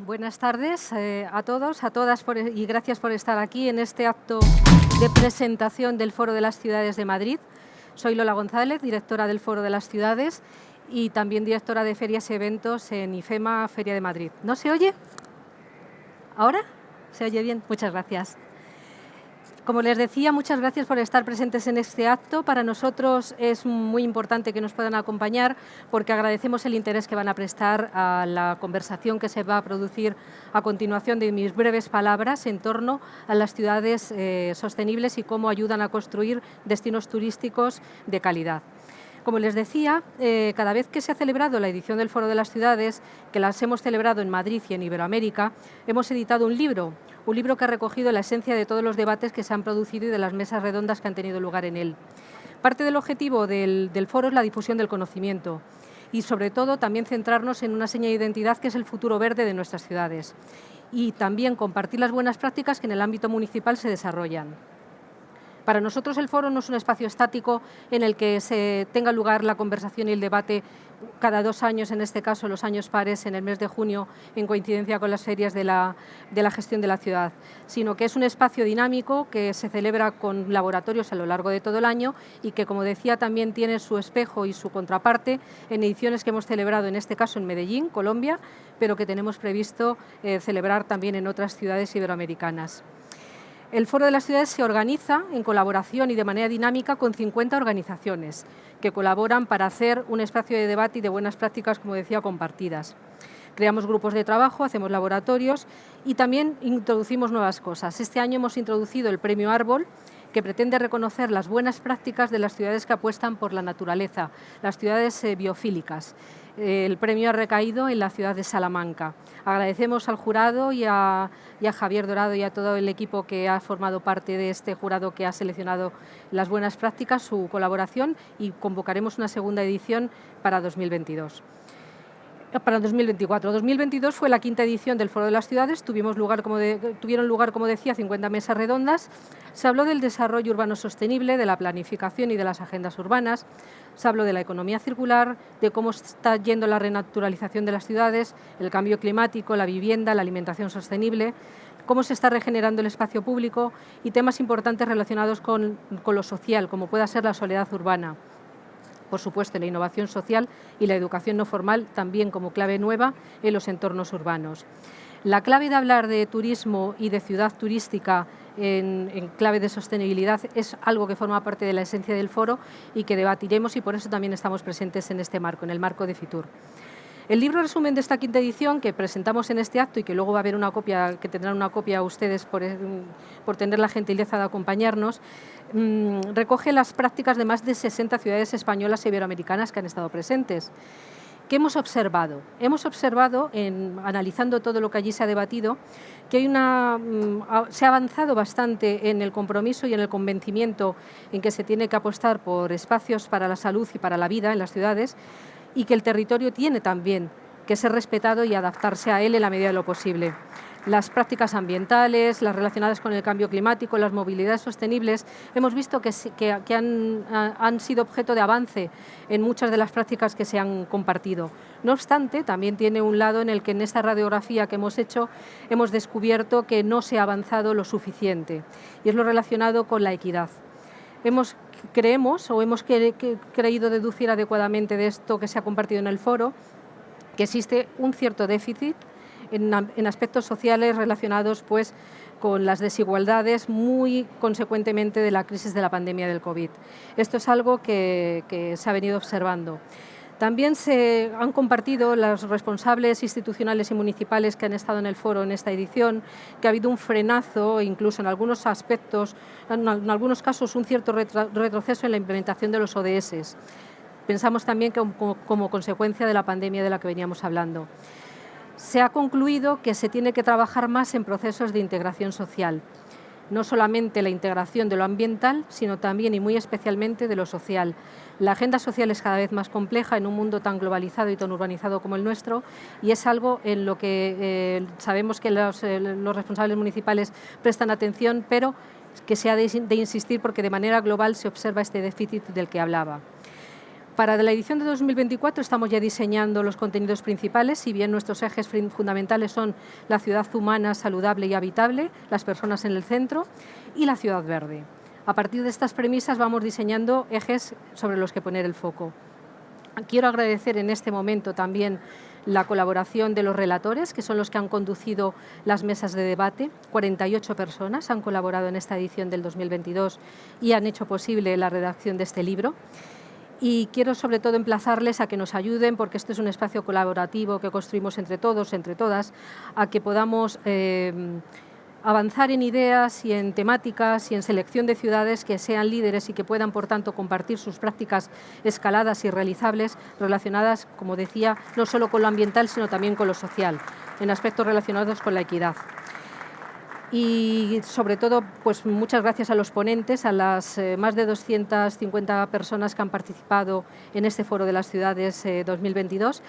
Buenas tardes a todos, a todas y gracias por estar aquí en este acto de presentación del Foro de las Ciudades de Madrid. Soy Lola González, directora del Foro de las Ciudades y también directora de Ferias y Eventos en IFEMA Feria de Madrid. ¿No se oye? ¿Ahora? ¿Se oye bien? Muchas gracias. Como les decía, muchas gracias por estar presentes en este acto. Para nosotros es muy importante que nos puedan acompañar porque agradecemos el interés que van a prestar a la conversación que se va a producir a continuación de mis breves palabras en torno a las ciudades sostenibles y cómo ayudan a construir destinos turísticos de calidad. Como les decía, cada vez que se ha celebrado la edición del Foro de las Ciudades, que las hemos celebrado en Madrid y en Iberoamérica, hemos editado un libro que ha recogido la esencia de todos los debates que se han producido y de las mesas redondas que han tenido lugar en él. Parte del objetivo del foro es la difusión del conocimiento y, sobre todo, también centrarnos en una seña de identidad que es el futuro verde de nuestras ciudades y también compartir las buenas prácticas que en el ámbito municipal se desarrollan. Para nosotros el foro no es un espacio estático en el que se tenga lugar la conversación y el debate cada 2 años, en este caso los años pares, en el mes de junio, en coincidencia con las ferias de la gestión de la ciudad, sino que es un espacio dinámico que se celebra con laboratorios a lo largo de todo el año y que, como decía, también tiene su espejo y su contraparte en ediciones que hemos celebrado, en este caso en Medellín, Colombia, pero que tenemos previsto celebrar también en otras ciudades iberoamericanas. El Foro de las Ciudades se organiza en colaboración y de manera dinámica con 50 organizaciones que colaboran para hacer un espacio de debate y de buenas prácticas, como decía, compartidas. Creamos grupos de trabajo, hacemos laboratorios y también introducimos nuevas cosas. Este año hemos introducido el Premio Árbol, que pretende reconocer las buenas prácticas de las ciudades que apuestan por la naturaleza, las ciudades biofílicas. El premio ha recaído en la ciudad de Salamanca. Agradecemos al jurado y a Javier Dorado y a todo el equipo que ha formado parte de este jurado que ha seleccionado las buenas prácticas, su colaboración, y convocaremos una segunda edición para 2022. Para 2024. 2022 fue la 5ª edición del Foro de las Ciudades, tuvieron lugar, como decía, 50 mesas redondas. Se habló del desarrollo urbano sostenible, de la planificación y de las agendas urbanas. Se habló de la economía circular, de cómo está yendo la renaturalización de las ciudades, el cambio climático, la vivienda, la alimentación sostenible, cómo se está regenerando el espacio público y temas importantes relacionados con lo social, como pueda ser la soledad urbana. Por supuesto, la innovación social y la educación no formal también como clave nueva en los entornos urbanos. La clave de hablar de turismo y de ciudad turística en clave de sostenibilidad es algo que forma parte de la esencia del foro y que debatiremos, y por eso también estamos presentes en este marco, en el marco de Fitur. El libro resumen de esta 5ª edición que presentamos en este acto y que luego va a haber una copia, que tendrán una copia ustedes por tener la gentileza de acompañarnos, recoge las prácticas de más de 60 ciudades españolas e iberoamericanas que han estado presentes. ¿Qué hemos observado? Hemos observado, analizando todo lo que allí se ha debatido, que se ha avanzado bastante en el compromiso y en el convencimiento en que se tiene que apostar por espacios para la salud y para la vida en las ciudades, y que el territorio tiene también que ser respetado y adaptarse a él en la medida de lo posible. Las prácticas ambientales, las relacionadas con el cambio climático, las movilidades sostenibles, hemos visto que han sido objeto de avance en muchas de las prácticas que se han compartido. No obstante, también tiene un lado en el que en esta radiografía que hemos hecho hemos descubierto que no se ha avanzado lo suficiente, y es lo relacionado con la equidad. Hemos creído deducir adecuadamente de esto que se ha compartido en el foro que existe un cierto déficit en aspectos sociales relacionados pues, con las desigualdades muy consecuentemente de la crisis de la pandemia del COVID. Esto es algo que se ha venido observando. También se han compartido los responsables institucionales y municipales que han estado en el foro en esta edición, que ha habido un frenazo, incluso en algunos aspectos, en algunos casos un cierto retroceso en la implementación de los ODS. Pensamos también que como consecuencia de la pandemia de la que veníamos hablando. Se ha concluido que se tiene que trabajar más en procesos de integración social. No solamente la integración de lo ambiental, sino también y muy especialmente de lo social. La agenda social es cada vez más compleja en un mundo tan globalizado y tan urbanizado como el nuestro, y es algo en lo que sabemos que los responsables municipales prestan atención, pero que se ha de insistir porque de manera global se observa este déficit del que hablaba. Para la edición de 2024 estamos ya diseñando los contenidos principales, si bien nuestros ejes fundamentales son la ciudad humana, saludable y habitable, las personas en el centro, y la ciudad verde. A partir de estas premisas vamos diseñando ejes sobre los que poner el foco. Quiero agradecer en este momento también la colaboración de los relatores, que son los que han conducido las mesas de debate. 48 personas han colaborado en esta edición del 2022 y han hecho posible la redacción de este libro. Y quiero sobre todo emplazarles a que nos ayuden, porque este es un espacio colaborativo que construimos entre todos, entre todas, a que podamos avanzar en ideas y en temáticas y en selección de ciudades que sean líderes y que puedan, por tanto, compartir sus prácticas escaladas y realizables relacionadas, como decía, no solo con lo ambiental, sino también con lo social, en aspectos relacionados con la equidad. Y sobre todo, pues muchas gracias a los ponentes, a las más de 250 personas que han participado en este Foro de las Ciudades 2022.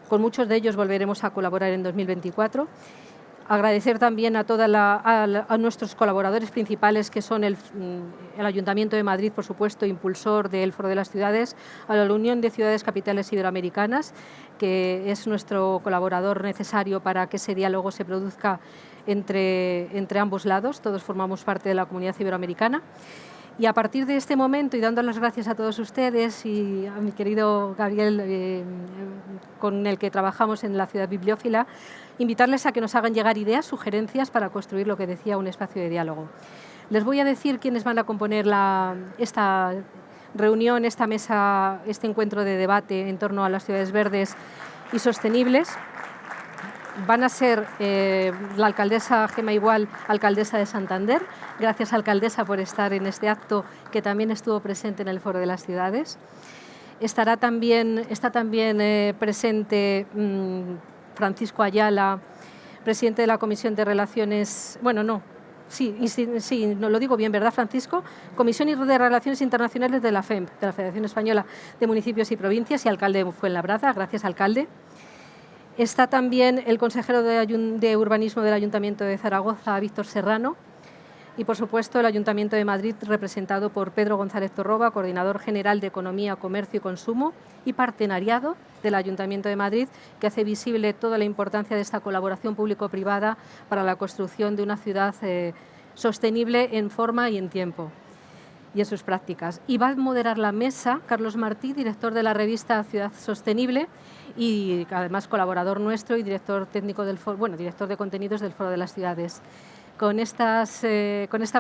Con muchos de ellos volveremos a colaborar en 2024. Agradecer también a nuestros colaboradores principales, que son el Ayuntamiento de Madrid, por supuesto, impulsor del Foro de las Ciudades, a la Unión de Ciudades Capitales Iberoamericanas, que es nuestro colaborador necesario para que ese diálogo se produzca entre ambos lados. Todos formamos parte de la comunidad iberoamericana. Y a partir de este momento, y dando las gracias a todos ustedes y a mi querido Gabriel, con el que trabajamos en la Ciudad Bibliófila, invitarles a que nos hagan llegar ideas, sugerencias para construir lo que decía, un espacio de diálogo. Les voy a decir quiénes van a componer esta reunión, esta mesa, este encuentro de debate en torno a las ciudades verdes y sostenibles. Van a ser la alcaldesa Gema Igual, alcaldesa de Santander. Gracias, alcaldesa, por estar en este acto, que también estuvo presente en el Foro de las Ciudades. Está también presente Francisco Ayala, presidente de la Comisión de Relaciones... Bueno, no, sí, no lo digo bien, ¿verdad, Francisco? Comisión de Relaciones Internacionales de la FEMP, de la Federación Española de Municipios y Provincias, y alcalde de Fuenlabrada. Gracias, alcalde. Está también el consejero de Urbanismo del Ayuntamiento de Zaragoza, Víctor Serrano, y, por supuesto, el Ayuntamiento de Madrid, representado por Pedro González Torroba, coordinador general de Economía, Comercio y Consumo y partenariado del Ayuntamiento de Madrid, que hace visible toda la importancia de esta colaboración público-privada para la construcción de una ciudad sostenible en forma y en tiempo y en sus prácticas. Y va a moderar la mesa Carlos Martí, director de la revista Ciudad Sostenible y además colaborador nuestro y director técnico del foro, director de contenidos del Foro de las Ciudades. Con esta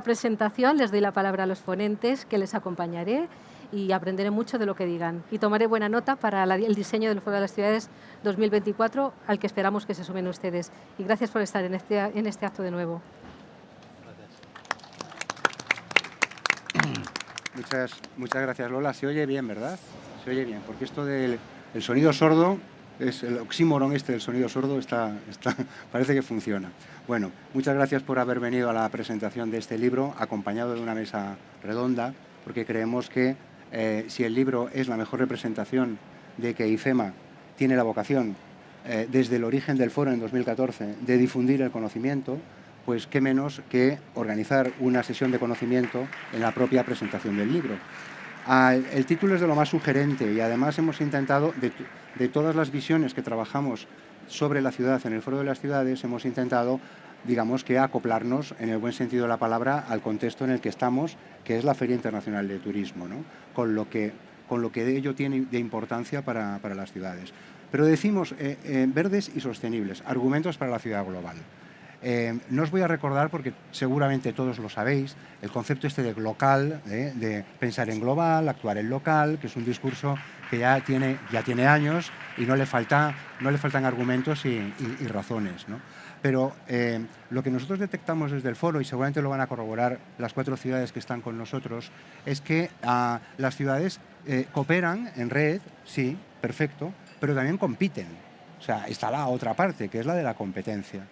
presentación les doy la palabra a los ponentes, que les acompañaré y aprenderé mucho de lo que digan. Y tomaré buena nota para el diseño del Foro de las Ciudades 2024, al que esperamos que se sumen ustedes. Y gracias por estar en este acto de nuevo. Muchas gracias, Lola. Se oye bien, ¿verdad? Se oye bien, porque esto del sonido sordo, es el oxímoron del sonido sordo, parece que funciona. Bueno, muchas gracias por haber venido a la presentación de este libro, acompañado de una mesa redonda, porque creemos que si el libro es la mejor representación de que IFEMA tiene la vocación, desde el origen del foro en 2014, de difundir el conocimiento, pues qué menos que organizar una sesión de conocimiento en la propia presentación del libro. El título es de lo más sugerente y además hemos intentado, de todas las visiones que trabajamos sobre la ciudad en el Foro de las Ciudades, hemos intentado, digamos, que acoplarnos, en el buen sentido de la palabra, al contexto en el que estamos, que es la Feria Internacional de Turismo, ¿no? Con lo que de ello tiene de importancia para las ciudades. Pero decimos verdes y sostenibles, argumentos para la ciudad global. No os voy a recordar, porque seguramente todos lo sabéis, el concepto de local, de pensar en global, actuar en local, que es un discurso que ya tiene años y no le faltan argumentos y razones, ¿no? Pero lo que nosotros detectamos desde el foro, y seguramente lo van a corroborar las 4 ciudades que están con nosotros, es que las ciudades cooperan en red, sí, perfecto, pero también compiten. O sea, está la otra parte, que es la de la competencia.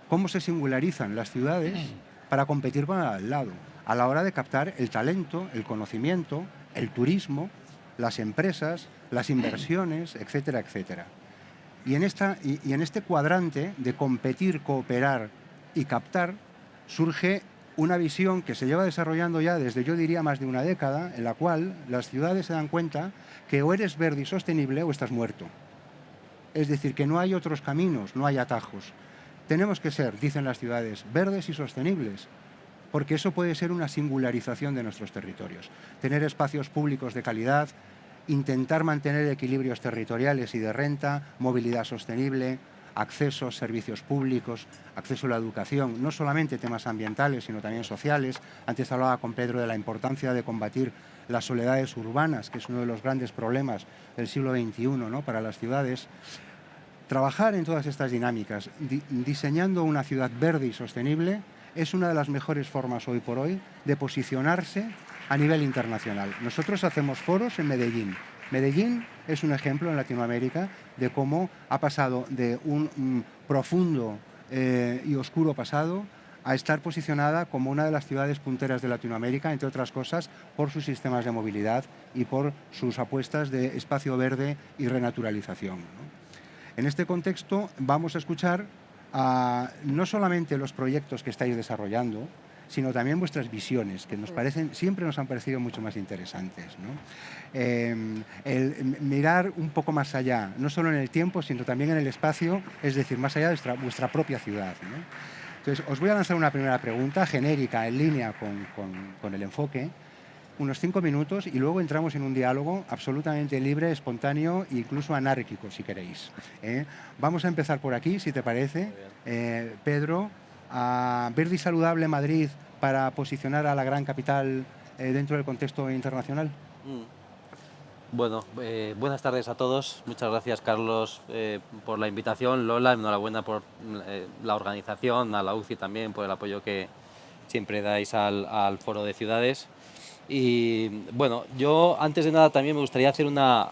Cómo se singularizan las ciudades para competir con el al lado, a la hora de captar el talento, el conocimiento, el turismo, las empresas, las inversiones, etcétera, etcétera. Y en este cuadrante de competir, cooperar y captar surge una visión que se lleva desarrollando ya desde, yo diría, más de una década, en la cual las ciudades se dan cuenta que o eres verde y sostenible o estás muerto. Es decir, que no hay otros caminos, no hay atajos. Tenemos que ser, dicen las ciudades, verdes y sostenibles, porque eso puede ser una singularización de nuestros territorios. Tener espacios públicos de calidad, intentar mantener equilibrios territoriales y de renta, movilidad sostenible, acceso a servicios públicos, acceso a la educación, no solamente temas ambientales, sino también sociales. Antes hablaba con Pedro de la importancia de combatir las soledades urbanas, que es uno de los grandes problemas del siglo XXI, ¿no?, para las ciudades. Trabajar en todas estas dinámicas, diseñando una ciudad verde y sostenible, es una de las mejores formas hoy por hoy de posicionarse a nivel internacional. Nosotros hacemos foros en Medellín. Medellín es un ejemplo en Latinoamérica de cómo ha pasado de un profundo y oscuro pasado a estar posicionada como una de las ciudades punteras de Latinoamérica, entre otras cosas, por sus sistemas de movilidad y por sus apuestas de espacio verde y renaturalización, ¿no? En este contexto vamos a escuchar no solamente los proyectos que estáis desarrollando, sino también vuestras visiones, que siempre nos han parecido mucho más interesantes, ¿no? El mirar un poco más allá, no solo en el tiempo, sino también en el espacio, es decir, más allá de vuestra propia ciudad, ¿no? Entonces, os voy a lanzar una primera pregunta genérica, en línea con el enfoque, unos 5 minutos, y luego entramos en un diálogo absolutamente libre, espontáneo e incluso anárquico, si queréis. Vamos a empezar por aquí, si te parece. Pedro, ¿verde y saludable Madrid para posicionar a la gran capital dentro del contexto internacional? Bueno, buenas tardes a todos. Muchas gracias, Carlos, por la invitación. Lola, enhorabuena por la organización, a la UCI también por el apoyo que siempre dais al Foro de Ciudades. Y bueno, yo antes de nada también me gustaría hacer una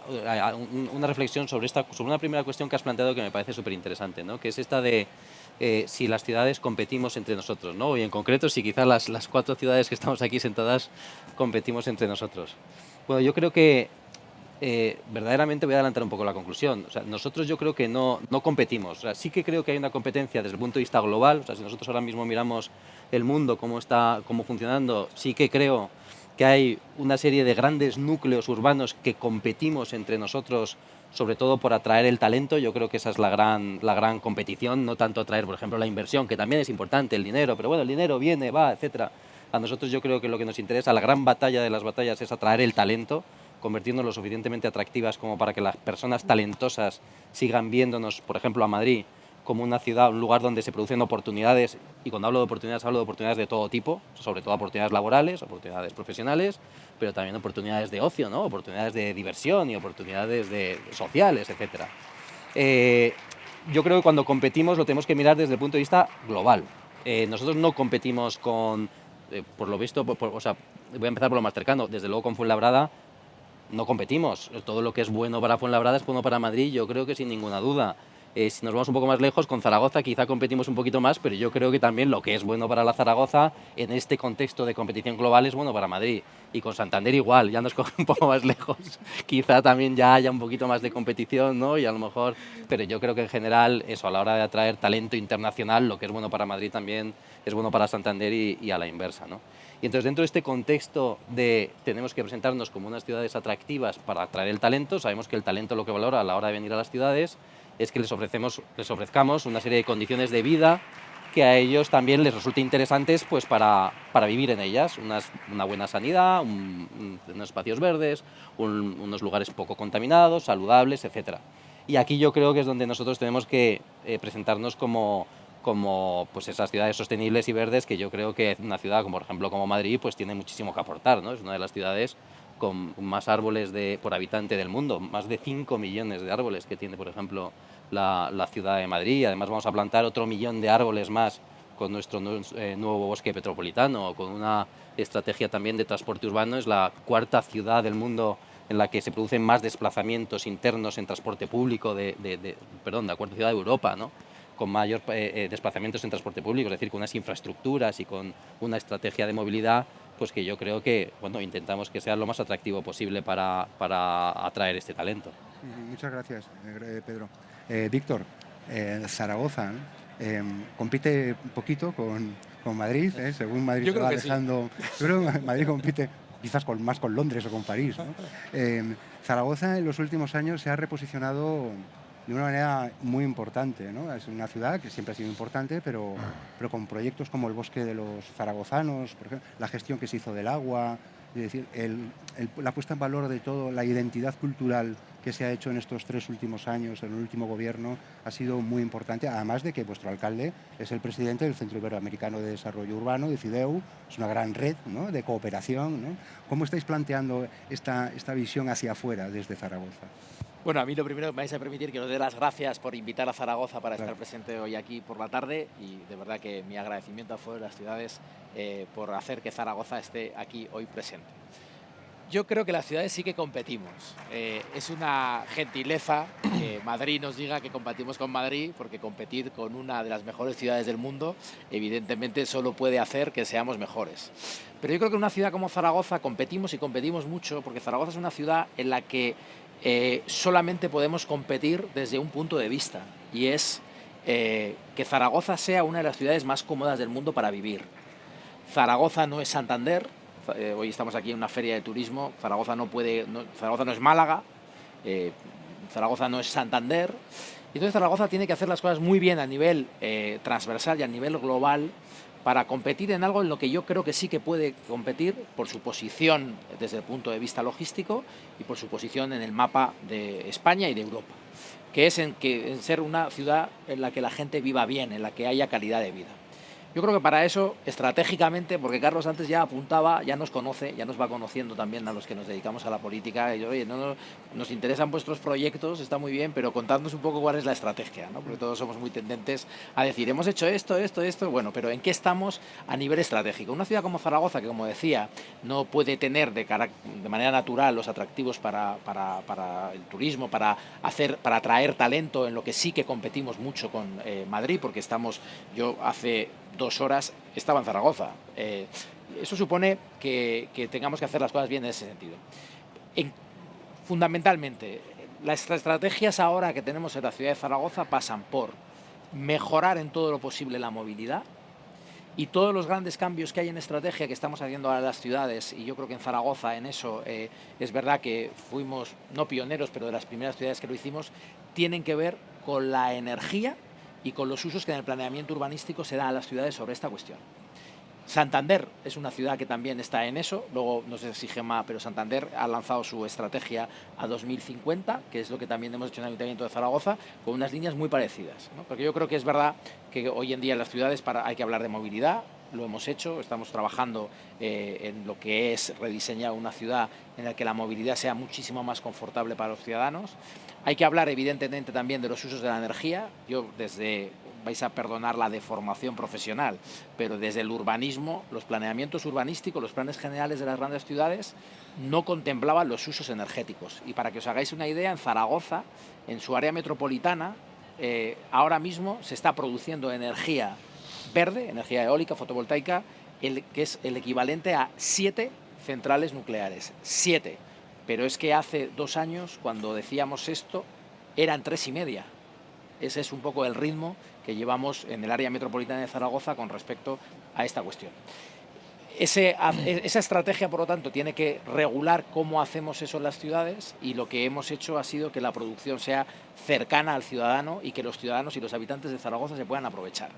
reflexión sobre una primera cuestión que has planteado que me parece súper interesante, ¿no?, que es esta de si las ciudades competimos entre nosotros, ¿no?, y en concreto si quizás las 4 ciudades que estamos aquí sentadas competimos entre nosotros. Bueno, yo creo que verdaderamente voy a adelantar un poco la conclusión. O sea, nosotros yo creo que no competimos. O sea, sí que creo que hay una competencia desde el punto de vista global. O sea, si nosotros ahora mismo miramos el mundo, cómo funcionando, sí que creo que hay una serie de grandes núcleos urbanos que competimos entre nosotros, sobre todo por atraer el talento. Yo creo que esa es la gran competición, no tanto atraer, por ejemplo, la inversión, que también es importante, el dinero, pero bueno, el dinero viene, va, etcétera. A nosotros yo creo que lo que nos interesa, la gran batalla de las batallas, es atraer el talento, convertirnos lo suficientemente atractivas como para que las personas talentosas sigan viéndonos, por ejemplo, a Madrid, como una ciudad, un lugar donde se producen oportunidades, y cuando hablo de oportunidades de todo tipo, sobre todo oportunidades laborales, oportunidades profesionales, pero también oportunidades de ocio, ¿no?, oportunidades de diversión y oportunidades sociales, etcétera. Yo creo que cuando competimos lo tenemos que mirar desde el punto de vista global. Nosotros no competimos por lo visto, o sea, voy a empezar por lo más cercano, desde luego con Fuenlabrada no competimos. Todo lo que es bueno para Fuenlabrada es bueno para Madrid, yo creo que sin ninguna duda. Si nos vamos un poco más lejos, con Zaragoza quizá competimos un poquito más, pero yo creo que también lo que es bueno para la Zaragoza, en este contexto de competición global, es bueno para Madrid. Y con Santander igual, ya nos coge un poco más lejos. Quizá también ya haya un poquito más de competición, ¿no?, y a lo mejor... Pero yo creo que en general, eso, a la hora de atraer talento internacional, lo que es bueno para Madrid también es bueno para Santander y a la inversa, ¿no? Y entonces, dentro de este contexto de tenemos que presentarnos como unas ciudades atractivas para atraer el talento, sabemos que el talento lo que valora a la hora de venir a las ciudades es que les ofrezcamos una serie de condiciones de vida que a ellos también les resulte interesantes, pues para vivir en ellas. Una buena sanidad, unos espacios verdes, unos lugares poco contaminados, saludables, etcétera. Y aquí yo creo que es donde nosotros tenemos que presentarnos como pues esas ciudades sostenibles y verdes, que yo creo que una ciudad como, por ejemplo, como Madrid, pues tiene muchísimo que aportar, ¿no? Es una de las ciudades con más árboles por habitante del mundo, más de 5 millones de árboles que tiene, por ejemplo, la ciudad de Madrid. Además vamos a plantar otro 1 millón de árboles más con nuestro nuevo bosque metropolitano, con una estrategia también de transporte urbano. Es la 4ª ciudad del mundo en la que se producen más desplazamientos internos en transporte público, la 4ª ciudad de Europa, ¿no?, con mayor desplazamientos en transporte público, es decir, con unas infraestructuras y con una estrategia de movilidad, pues que yo creo que, bueno, intentamos que sea lo más atractivo posible para atraer este talento. Muchas gracias, Pedro. Víctor, Zaragoza compite un poquito con con Madrid, según Madrid Yo se creo va que sí. alejando. Yo creo que Madrid compite quizás más con Londres o con París, ¿no? Zaragoza en los últimos años se ha reposicionado de una manera muy importante, ¿no? Es una ciudad que siempre ha sido importante, pero con proyectos como el Bosque de los Zaragozanos, por ejemplo, la gestión que se hizo del agua, es decir, la puesta en valor de todo, la identidad cultural que se ha hecho en estos 3 últimos años, en el último gobierno, ha sido muy importante, además de que vuestro alcalde es el presidente del Centro Iberoamericano de Desarrollo Urbano, de CIDEU, es una gran red, ¿no?, de cooperación, ¿no? ¿Cómo estáis planteando esta visión hacia afuera desde Zaragoza? Bueno, a mí lo primero que me vais a permitir que os dé las gracias por invitar a Zaragoza para Claro. estar presente hoy aquí por la tarde, y de verdad que mi agradecimiento a Foro de las Ciudades por hacer que Zaragoza esté aquí hoy presente. Yo creo que las ciudades sí que competimos. Es una gentileza que Madrid nos diga que competimos con Madrid, porque competir con una de las mejores ciudades del mundo evidentemente solo puede hacer que seamos mejores. Pero yo creo que en una ciudad como Zaragoza competimos, y competimos mucho, porque Zaragoza es una ciudad en la que solamente podemos competir desde un punto de vista, y es que Zaragoza sea una de las ciudades más cómodas del mundo para vivir. Zaragoza no es Santander. Hoy estamos aquí en una feria de turismo. Zaragoza Zaragoza no es Málaga, Zaragoza no es Santander. Entonces Zaragoza tiene que hacer las cosas muy bien a nivel transversal y a nivel global para competir en algo en lo que yo creo que sí que puede competir por su posición desde el punto de vista logístico y por su posición en el mapa de España y de Europa, que es en ser una ciudad en la que la gente viva bien, en la que haya calidad de vida. Yo creo que para eso, estratégicamente, porque Carlos antes ya apuntaba, ya nos conoce, ya nos va conociendo también a los que nos dedicamos a la política, y oye, nos interesan vuestros proyectos, está muy bien, pero contadnos un poco cuál es la estrategia, ¿no? Porque todos somos muy tendentes a decir, hemos hecho esto, bueno, pero ¿en qué estamos a nivel estratégico? Una ciudad como Zaragoza, que como decía, no puede tener de manera natural los atractivos para el turismo, para atraer talento, en lo que sí que competimos mucho con Madrid, porque yo hace 2 horas estaba en Zaragoza. Eso supone que tengamos que hacer las cosas bien en ese sentido. Fundamentalmente, las estrategias ahora que tenemos en la ciudad de Zaragoza pasan por mejorar en todo lo posible la movilidad, y todos los grandes cambios que hay en estrategia que estamos haciendo ahora en las ciudades, y yo creo que en Zaragoza en eso es verdad que fuimos, no pioneros, pero de las primeras ciudades que lo hicimos, tienen que ver con la energía y con los usos que en el planeamiento urbanístico se da a las ciudades sobre esta cuestión. Santander es una ciudad que también está en eso. Luego, no sé si Gemma, pero Santander ha lanzado su estrategia a 2050, que es lo que también hemos hecho en el Ayuntamiento de Zaragoza, con unas líneas muy parecidas, ¿no? Porque yo creo que es verdad que hoy en día en las ciudades hay que hablar de movilidad. Lo hemos hecho, estamos trabajando en lo que es rediseñar una ciudad en la que la movilidad sea muchísimo más confortable para los ciudadanos. Hay que hablar evidentemente también de los usos de la energía. Vais a perdonar la deformación profesional, pero desde el urbanismo, los planeamientos urbanísticos, los planes generales de las grandes ciudades no contemplaban los usos energéticos. Y para que os hagáis una idea, en Zaragoza, en su área metropolitana, ahora mismo se está produciendo energía verde, energía eólica, fotovoltaica, que es el equivalente a 7 centrales nucleares. 7. Pero es que hace 2 años, cuando decíamos esto, eran 3,5. Ese es un poco el ritmo que llevamos en el área metropolitana de Zaragoza con respecto a esta cuestión. Esa estrategia, por lo tanto, tiene que regular cómo hacemos eso en las ciudades, y lo que hemos hecho ha sido que la producción sea cercana al ciudadano y que los ciudadanos y los habitantes de Zaragoza se puedan aprovechar.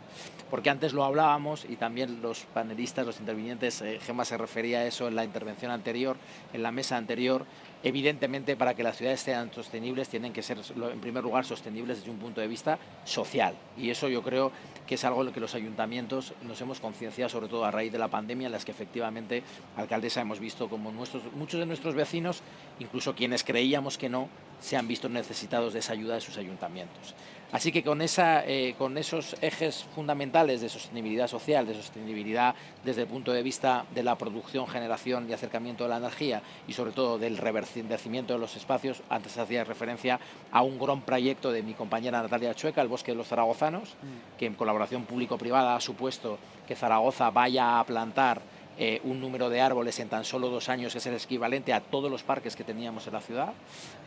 Porque antes lo hablábamos, y también los panelistas, los intervinientes, Gemma se refería a eso en la intervención anterior, en la mesa anterior. Evidentemente, para que las ciudades sean sostenibles, tienen que ser, en primer lugar, sostenibles desde un punto de vista social. Y eso yo creo que es algo en lo que los ayuntamientos nos hemos concienciado, sobre todo a raíz de la pandemia, en las que efectivamente, alcaldesa, hemos visto como muchos de nuestros vecinos, incluso quienes creíamos que no, se han visto necesitados de esa ayuda de sus ayuntamientos. Así que con esos ejes fundamentales de sostenibilidad social, de sostenibilidad desde el punto de vista de la producción, generación y acercamiento de la energía, y sobre todo del revertimiento de los espacios, antes hacía referencia a un gran proyecto de mi compañera Natalia Chueca, el Bosque de los Zaragozanos, que en colaboración público-privada ha supuesto que Zaragoza vaya a plantar un número de árboles en tan solo 2 años que es el equivalente a todos los parques que teníamos en la ciudad,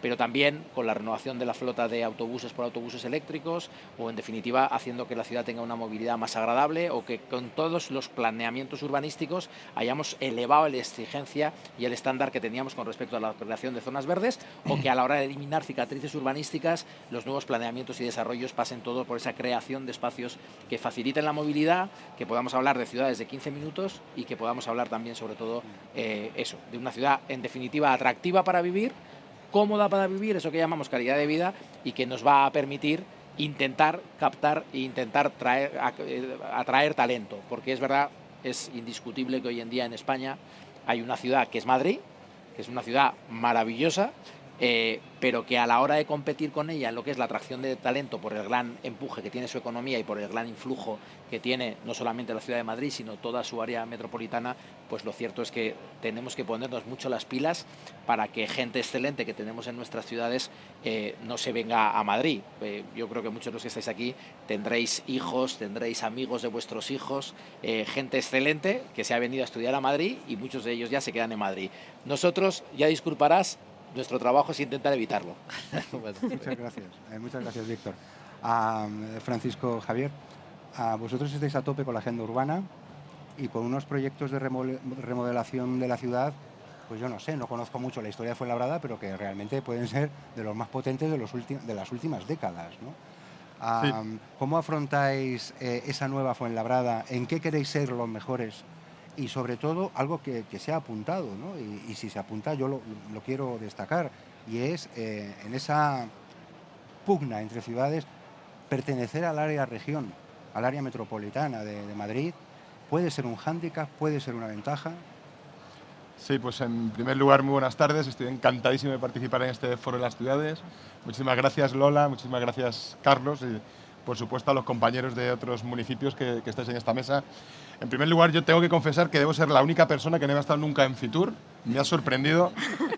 pero también con la renovación de la flota de autobuses por autobuses eléctricos, o en definitiva haciendo que la ciudad tenga una movilidad más agradable, o que con todos los planeamientos urbanísticos hayamos elevado la exigencia y el estándar que teníamos con respecto a la creación de zonas verdes, o que a la hora de eliminar cicatrices urbanísticas los nuevos planeamientos y desarrollos pasen todo por esa creación de espacios que faciliten la movilidad, que podamos hablar de ciudades de 15 minutos y que podamos hablar también sobre todo eso, de una ciudad en definitiva atractiva para vivir, cómoda para vivir, eso que llamamos calidad de vida, y que nos va a permitir intentar captar e intentar atraer talento, porque es verdad, es indiscutible que hoy en día en España hay una ciudad que es Madrid, que es una ciudad maravillosa, pero que a la hora de competir con ella en lo que es la atracción de talento por el gran empuje que tiene su economía y por el gran influjo que tiene no solamente la ciudad de Madrid, sino toda su área metropolitana, pues lo cierto es que tenemos que ponernos mucho las pilas para que gente excelente que tenemos en nuestras ciudades no se venga a Madrid. Yo creo que muchos de los que estáis aquí tendréis hijos, tendréis amigos de vuestros hijos, gente excelente que se ha venido a estudiar a Madrid y muchos de ellos ya se quedan en Madrid. Nosotros, ya disculparás, nuestro trabajo es intentar evitarlo. Muchas gracias, Víctor. Francisco, Javier, vosotros estáis a tope con la agenda urbana y con unos proyectos de remodelación de la ciudad, pues yo no sé, no conozco mucho la historia de Fuenlabrada, pero que realmente pueden ser de los más potentes de las últimas décadas, ¿no? Sí. ¿Cómo afrontáis esa nueva Fuenlabrada? ¿En qué queréis ser los mejores? Y sobre todo, algo que se ha apuntado, ¿no? Y si se apunta, yo lo quiero destacar, y es en esa pugna entre ciudades, pertenecer al área región, al área metropolitana de Madrid, puede ser un hándicap, puede ser una ventaja. Sí, pues en primer lugar, muy buenas tardes. Estoy encantadísimo de participar en este Foro de las Ciudades. Muchísimas gracias, Lola, muchísimas gracias, Carlos, y por supuesto a los compañeros de otros municipios que estáis en esta mesa. En primer lugar, yo tengo que confesar que debo ser la única persona que no había estado nunca en Fitur. Me ha sorprendido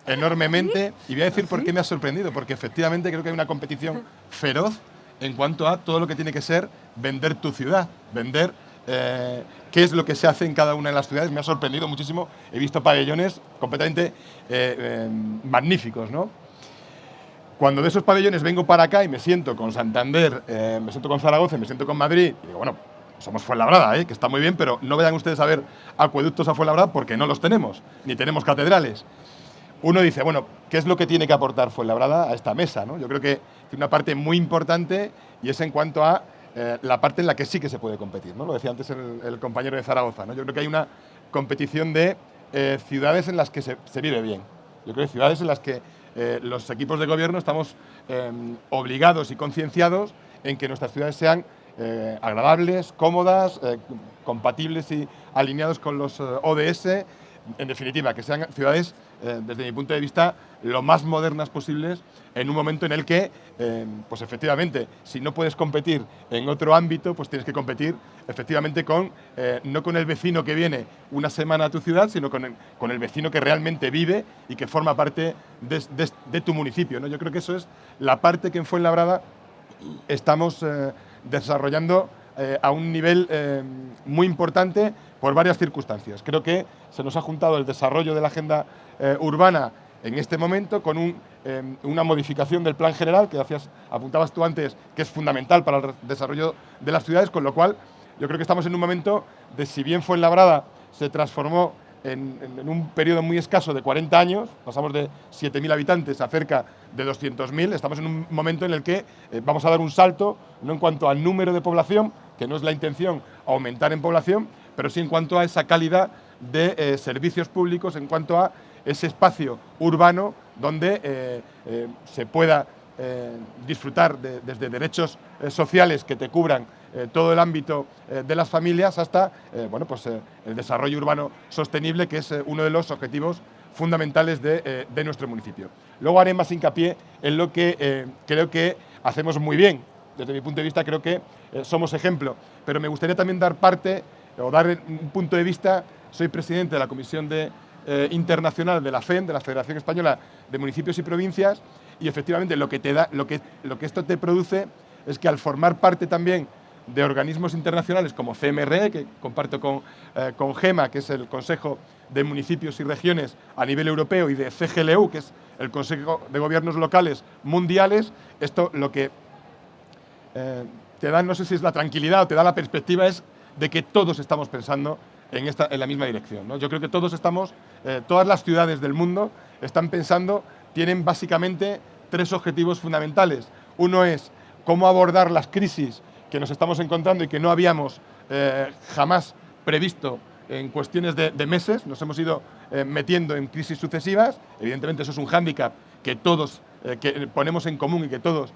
enormemente, y voy a decir por qué me ha sorprendido, porque efectivamente creo que hay una competición feroz en cuanto a todo lo que tiene que ser vender tu ciudad, vender qué es lo que se hace en cada una de las ciudades. Me ha sorprendido muchísimo, he visto pabellones completamente magníficos, ¿no? Cuando de esos pabellones vengo para acá y me siento con Santander, me siento con Zaragoza, me siento con Madrid, y digo, bueno, somos Fuenlabrada, que está muy bien, pero no vayan ustedes a ver acueductos a Fuenlabrada porque no los tenemos, ni tenemos catedrales. Uno dice, bueno, ¿qué es lo que tiene que aportar Fuenlabrada a esta mesa, ¿no? Yo creo que tiene una parte muy importante, y es en cuanto a la parte en la que sí que se puede competir, ¿no? Lo decía antes el compañero de Zaragoza, ¿no? Yo creo que hay una competición de ciudades en las que se vive bien. Yo creo que ciudades en las que los equipos de gobierno estamos obligados y concienciados en que nuestras ciudades sean agradables, cómodas, compatibles y alineados con los ODS. En definitiva, que sean ciudades, desde mi punto de vista, lo más modernas posibles, en un momento en el que, pues efectivamente, si no puedes competir en otro ámbito, pues tienes que competir efectivamente no con el vecino que viene una semana a tu ciudad, sino con el vecino que realmente vive y que forma parte de tu municipio, ¿no? Yo creo que eso es la parte que en Fuenlabrada estamos desarrollando a un nivel muy importante por varias circunstancias. Creo que se nos ha juntado el desarrollo de la agenda urbana en este momento con una modificación del plan general, que apuntabas tú antes, que es fundamental para el desarrollo de las ciudades, con lo cual yo creo que estamos en un momento de, si bien Fuenlabrada se transformó en un periodo muy escaso de 40 años, pasamos de 7.000 habitantes a cerca de 200.000, estamos en un momento en el que vamos a dar un salto, no en cuanto al número de población, que no es la intención aumentar en población, pero sí en cuanto a esa calidad de servicios públicos, en cuanto a ese espacio urbano donde se pueda disfrutar desde derechos sociales que te cubran todo el ámbito de las familias hasta el desarrollo urbano sostenible, que es uno de los objetivos fundamentales de nuestro municipio. Luego haré más hincapié en lo que creo que hacemos muy bien. Desde mi punto de vista creo que somos ejemplo, pero me gustaría también dar un punto de vista. Soy presidente de la Comisión Internacional de la FEM, de la Federación Española de Municipios y Provincias, y efectivamente lo que esto te produce es que, al formar parte también de organismos internacionales como CMRE, que comparto con GEMA, que es el Consejo de Municipios y Regiones a nivel europeo, y de CGLU, que es el Consejo de Gobiernos Locales Mundiales. Esto lo que te da, no sé si es la tranquilidad o te da la perspectiva, es de que todos estamos pensando en la misma dirección, ¿no? Yo creo que todos estamos, todas las ciudades del mundo están pensando, tienen básicamente 3 objetivos fundamentales. Uno es cómo abordar las crisis que nos estamos encontrando y que no habíamos jamás previsto en cuestiones de meses. Nos hemos ido metiendo en crisis sucesivas. Evidentemente eso es un hándicap que todos que ponemos en común y que todos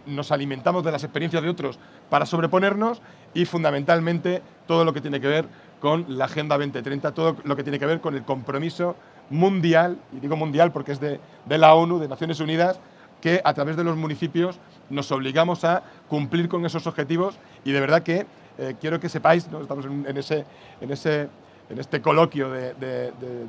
nos alimentamos de las experiencias de otros para sobreponernos, y fundamentalmente todo lo que tiene que ver con la Agenda 2030, todo lo que tiene que ver con el compromiso mundial, y digo mundial porque es de la ONU, de Naciones Unidas, que a través de los municipios nos obligamos a cumplir con esos objetivos. Y de verdad que quiero que sepáis, ¿no? Estamos en este coloquio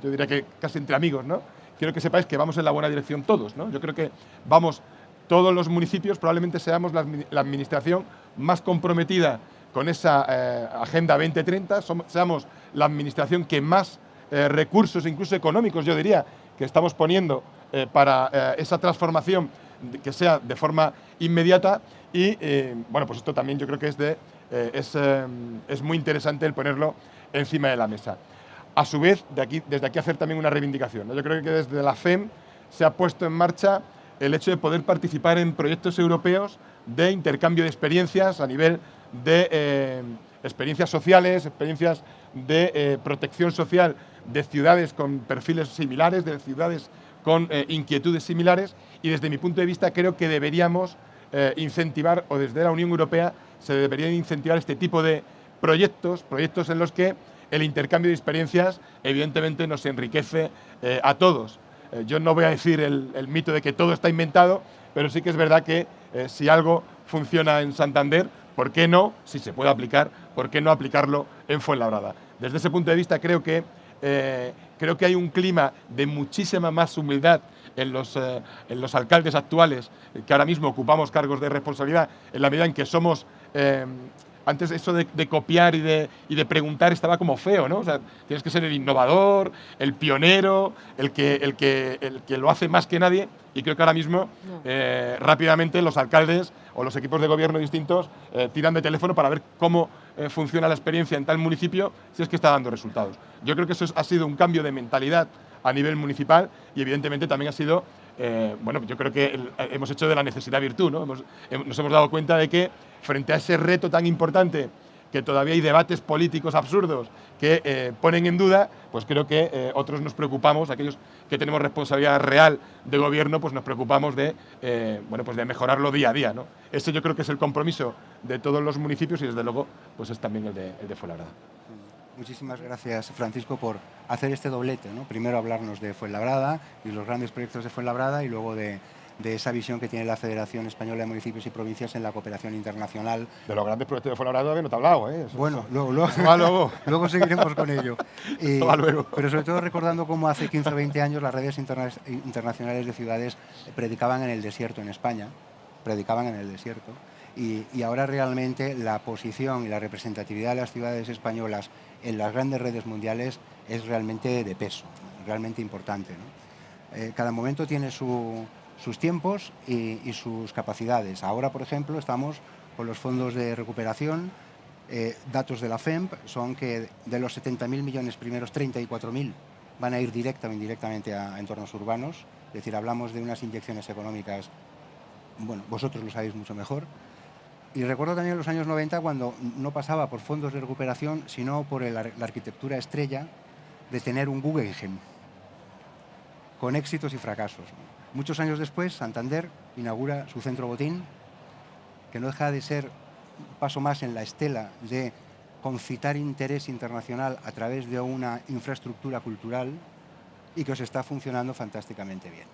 yo diría que casi entre amigos, ¿no? Quiero que sepáis que vamos en la buena dirección todos, ¿no? Yo creo que vamos, todos los municipios probablemente seamos la administración más comprometida con esa Agenda 2030, seamos la administración que más recursos, incluso económicos, yo diría, que estamos poniendo para esa transformación que sea de forma inmediata. Y bueno, pues esto también yo creo que es muy interesante el ponerlo encima de la mesa. A su vez, desde aquí hacer también una reivindicación, ¿no? Yo creo que desde la FEM se ha puesto en marcha el hecho de poder participar en proyectos europeos de intercambio de experiencias a nivel de experiencias sociales, experiencias de protección social de ciudades con perfiles similares, de ciudades con inquietudes similares. Y desde mi punto de vista creo que deberíamos incentivar, o desde la Unión Europea se deberían incentivar este tipo de proyectos en los que el intercambio de experiencias evidentemente nos enriquece a todos. Yo no voy a decir el mito de que todo está inventado, pero sí que es verdad que si algo funciona en Santander, ¿por qué no, si se puede aplicar, por qué no aplicarlo en Fuenlabrada? Desde ese punto de vista creo que hay un clima de muchísima más humildad en los alcaldes actuales, que ahora mismo ocupamos cargos de responsabilidad, en la medida en que somos... Antes eso de copiar y de preguntar estaba como feo, ¿no? O sea, tienes que ser el innovador, el pionero, el que lo hace más que nadie. Y creo que ahora mismo rápidamente los alcaldes o los equipos de gobierno distintos tiran de teléfono para ver cómo funciona la experiencia en tal municipio, si es que está dando resultados. Yo creo que eso ha sido un cambio de mentalidad a nivel municipal, y evidentemente también ha sido, bueno, yo creo que hemos hecho de la necesidad virtud, ¿no? Nos hemos dado cuenta de que frente a ese reto tan importante, que todavía hay debates políticos absurdos que ponen en duda, pues creo que otros nos preocupamos, aquellos que tenemos responsabilidad real de gobierno, pues nos preocupamos de, bueno, pues de mejorarlo día a día, ¿no? Ese yo creo que es el compromiso de todos los municipios, y desde luego pues es también el de Fuenlabrada. Muchísimas gracias, Francisco, por hacer este doblete, ¿no? Primero hablarnos de Fuenlabrada y los grandes proyectos de Fuenlabrada, y luego de esa visión que tiene la Federación Española de Municipios y Provincias en la cooperación internacional. De los grandes proyectos de Fuenlabrada todavía no te he hablado, ¿eh? Bueno, luego seguiremos con ello. Luego. Pero sobre todo recordando cómo hace 15 o 20 años las redes internacionales de ciudades predicaban en el desierto en España, y ahora realmente la posición y la representatividad de las ciudades españolas en las grandes redes mundiales es realmente de peso, realmente importante, ¿no? Cada momento tiene sus tiempos y sus capacidades. Ahora, por ejemplo, estamos con los fondos de recuperación. Datos de la FEMP son que de los 70.000 millones primeros, 34.000 van a ir directa o indirectamente a entornos urbanos. Es decir, hablamos de unas inyecciones económicas, bueno, vosotros lo sabéis mucho mejor. Y recuerdo también los años 90, cuando no pasaba por fondos de recuperación, sino por la arquitectura estrella de tener un Guggenheim, con éxitos y fracasos, ¿no? Muchos años después, Santander inaugura su centro Botín, que no deja de ser un paso más en la estela de concitar interés internacional a través de una infraestructura cultural, y que os está funcionando fantásticamente bien.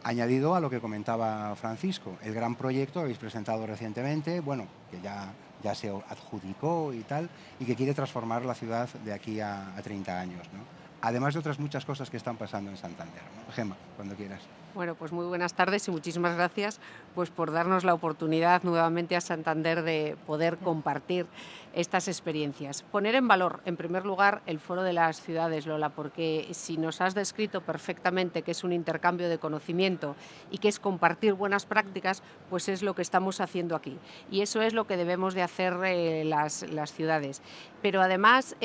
Añadido a lo que comentaba Francisco, el gran proyecto que habéis presentado recientemente, bueno, que ya se adjudicó y tal, y que quiere transformar la ciudad de aquí a 30 años, ¿no? además de otras muchas cosas que están pasando en Santander, ¿no? Gemma, cuando quieras. Bueno, pues muy buenas tardes y muchísimas gracias pues, por darnos la oportunidad nuevamente a Santander de poder compartir estas experiencias. Poner en valor, en primer lugar, el Foro de las Ciudades, Lola, porque si nos has descrito perfectamente que es un intercambio de conocimiento y que es compartir buenas prácticas, pues es lo que estamos haciendo aquí. Y eso es lo que debemos de hacer las ciudades. Pero además,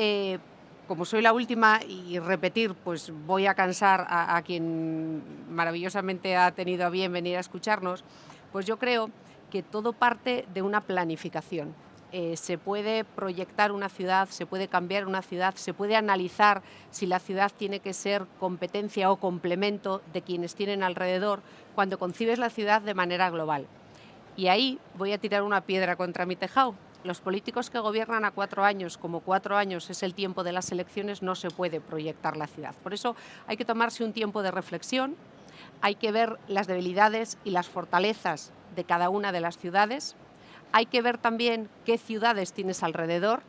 como soy la última y repetir, pues voy a cansar a quien maravillosamente ha tenido a bien venir a escucharnos, pues yo creo que todo parte de una planificación. Se puede proyectar una ciudad, se puede cambiar una ciudad, se puede analizar si la ciudad tiene que ser competencia o complemento de quienes tienen alrededor cuando concibes la ciudad de manera global. Y ahí voy a tirar una piedra contra mi tejado. Los políticos que gobiernan a 4 años, como 4 años es el tiempo de las elecciones, no se puede proyectar la ciudad. Por eso hay que tomarse un tiempo de reflexión, hay que ver las debilidades y las fortalezas de cada una de las ciudades, hay que ver también qué ciudades tienes alrededor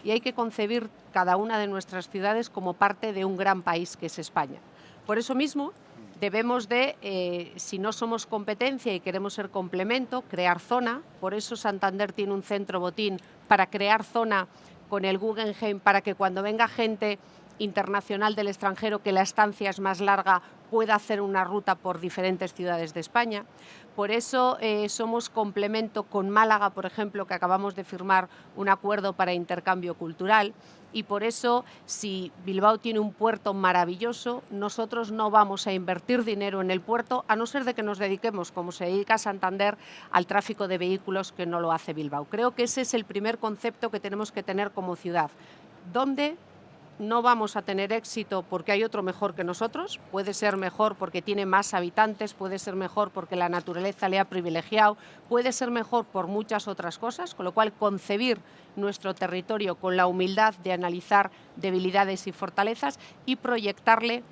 y hay que concebir cada una de nuestras ciudades como parte de un gran país que es España. Por eso mismo, debemos de, si no somos competencia y queremos ser complemento, crear zona. Por eso Santander tiene un centro botín para crear zona con el Guggenheim, para que cuando venga gente internacional del extranjero, que la estancia es más larga, pueda hacer una ruta por diferentes ciudades de España. Por eso somos complemento con Málaga, por ejemplo, que acabamos de firmar un acuerdo para intercambio cultural. Y por eso, si Bilbao tiene un puerto maravilloso, nosotros no vamos a invertir dinero en el puerto, a no ser de que nos dediquemos, como se dedica Santander, al tráfico de vehículos, que no lo hace Bilbao. Creo que ese es el primer concepto que tenemos que tener como ciudad. ¿Dónde no vamos a tener éxito porque hay otro mejor que nosotros? Puede ser mejor porque tiene más habitantes, puede ser mejor porque la naturaleza le ha privilegiado, puede ser mejor por muchas otras cosas, con lo cual concebir nuestro territorio con la humildad de analizar debilidades y fortalezas y proyectarle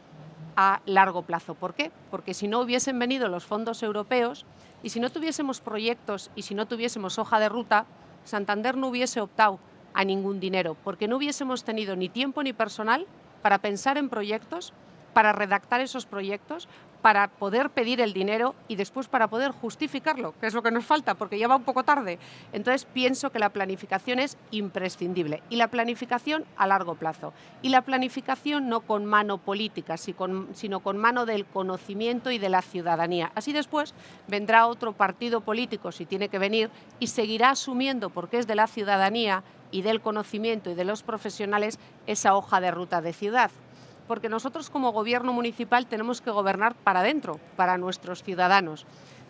a largo plazo. ¿Por qué? Porque si no hubiesen venido los fondos europeos y si no tuviésemos proyectos y si no tuviésemos hoja de ruta, Santander no hubiese optado a ningún dinero, porque no hubiésemos tenido ni tiempo ni personal para pensar en proyectos, para redactar esos proyectos, para poder pedir el dinero y después para poder justificarlo, que es lo que nos falta, porque ya va un poco tarde. Entonces pienso que la planificación es imprescindible, y la planificación a largo plazo, y la planificación no con mano política, sino con mano del conocimiento y de la ciudadanía. Así después vendrá otro partido político, si tiene que venir, y seguirá asumiendo, porque es de la ciudadanía y del conocimiento y de los profesionales, esa hoja de ruta de ciudad. Porque nosotros como gobierno municipal tenemos que gobernar para adentro, para nuestros ciudadanos.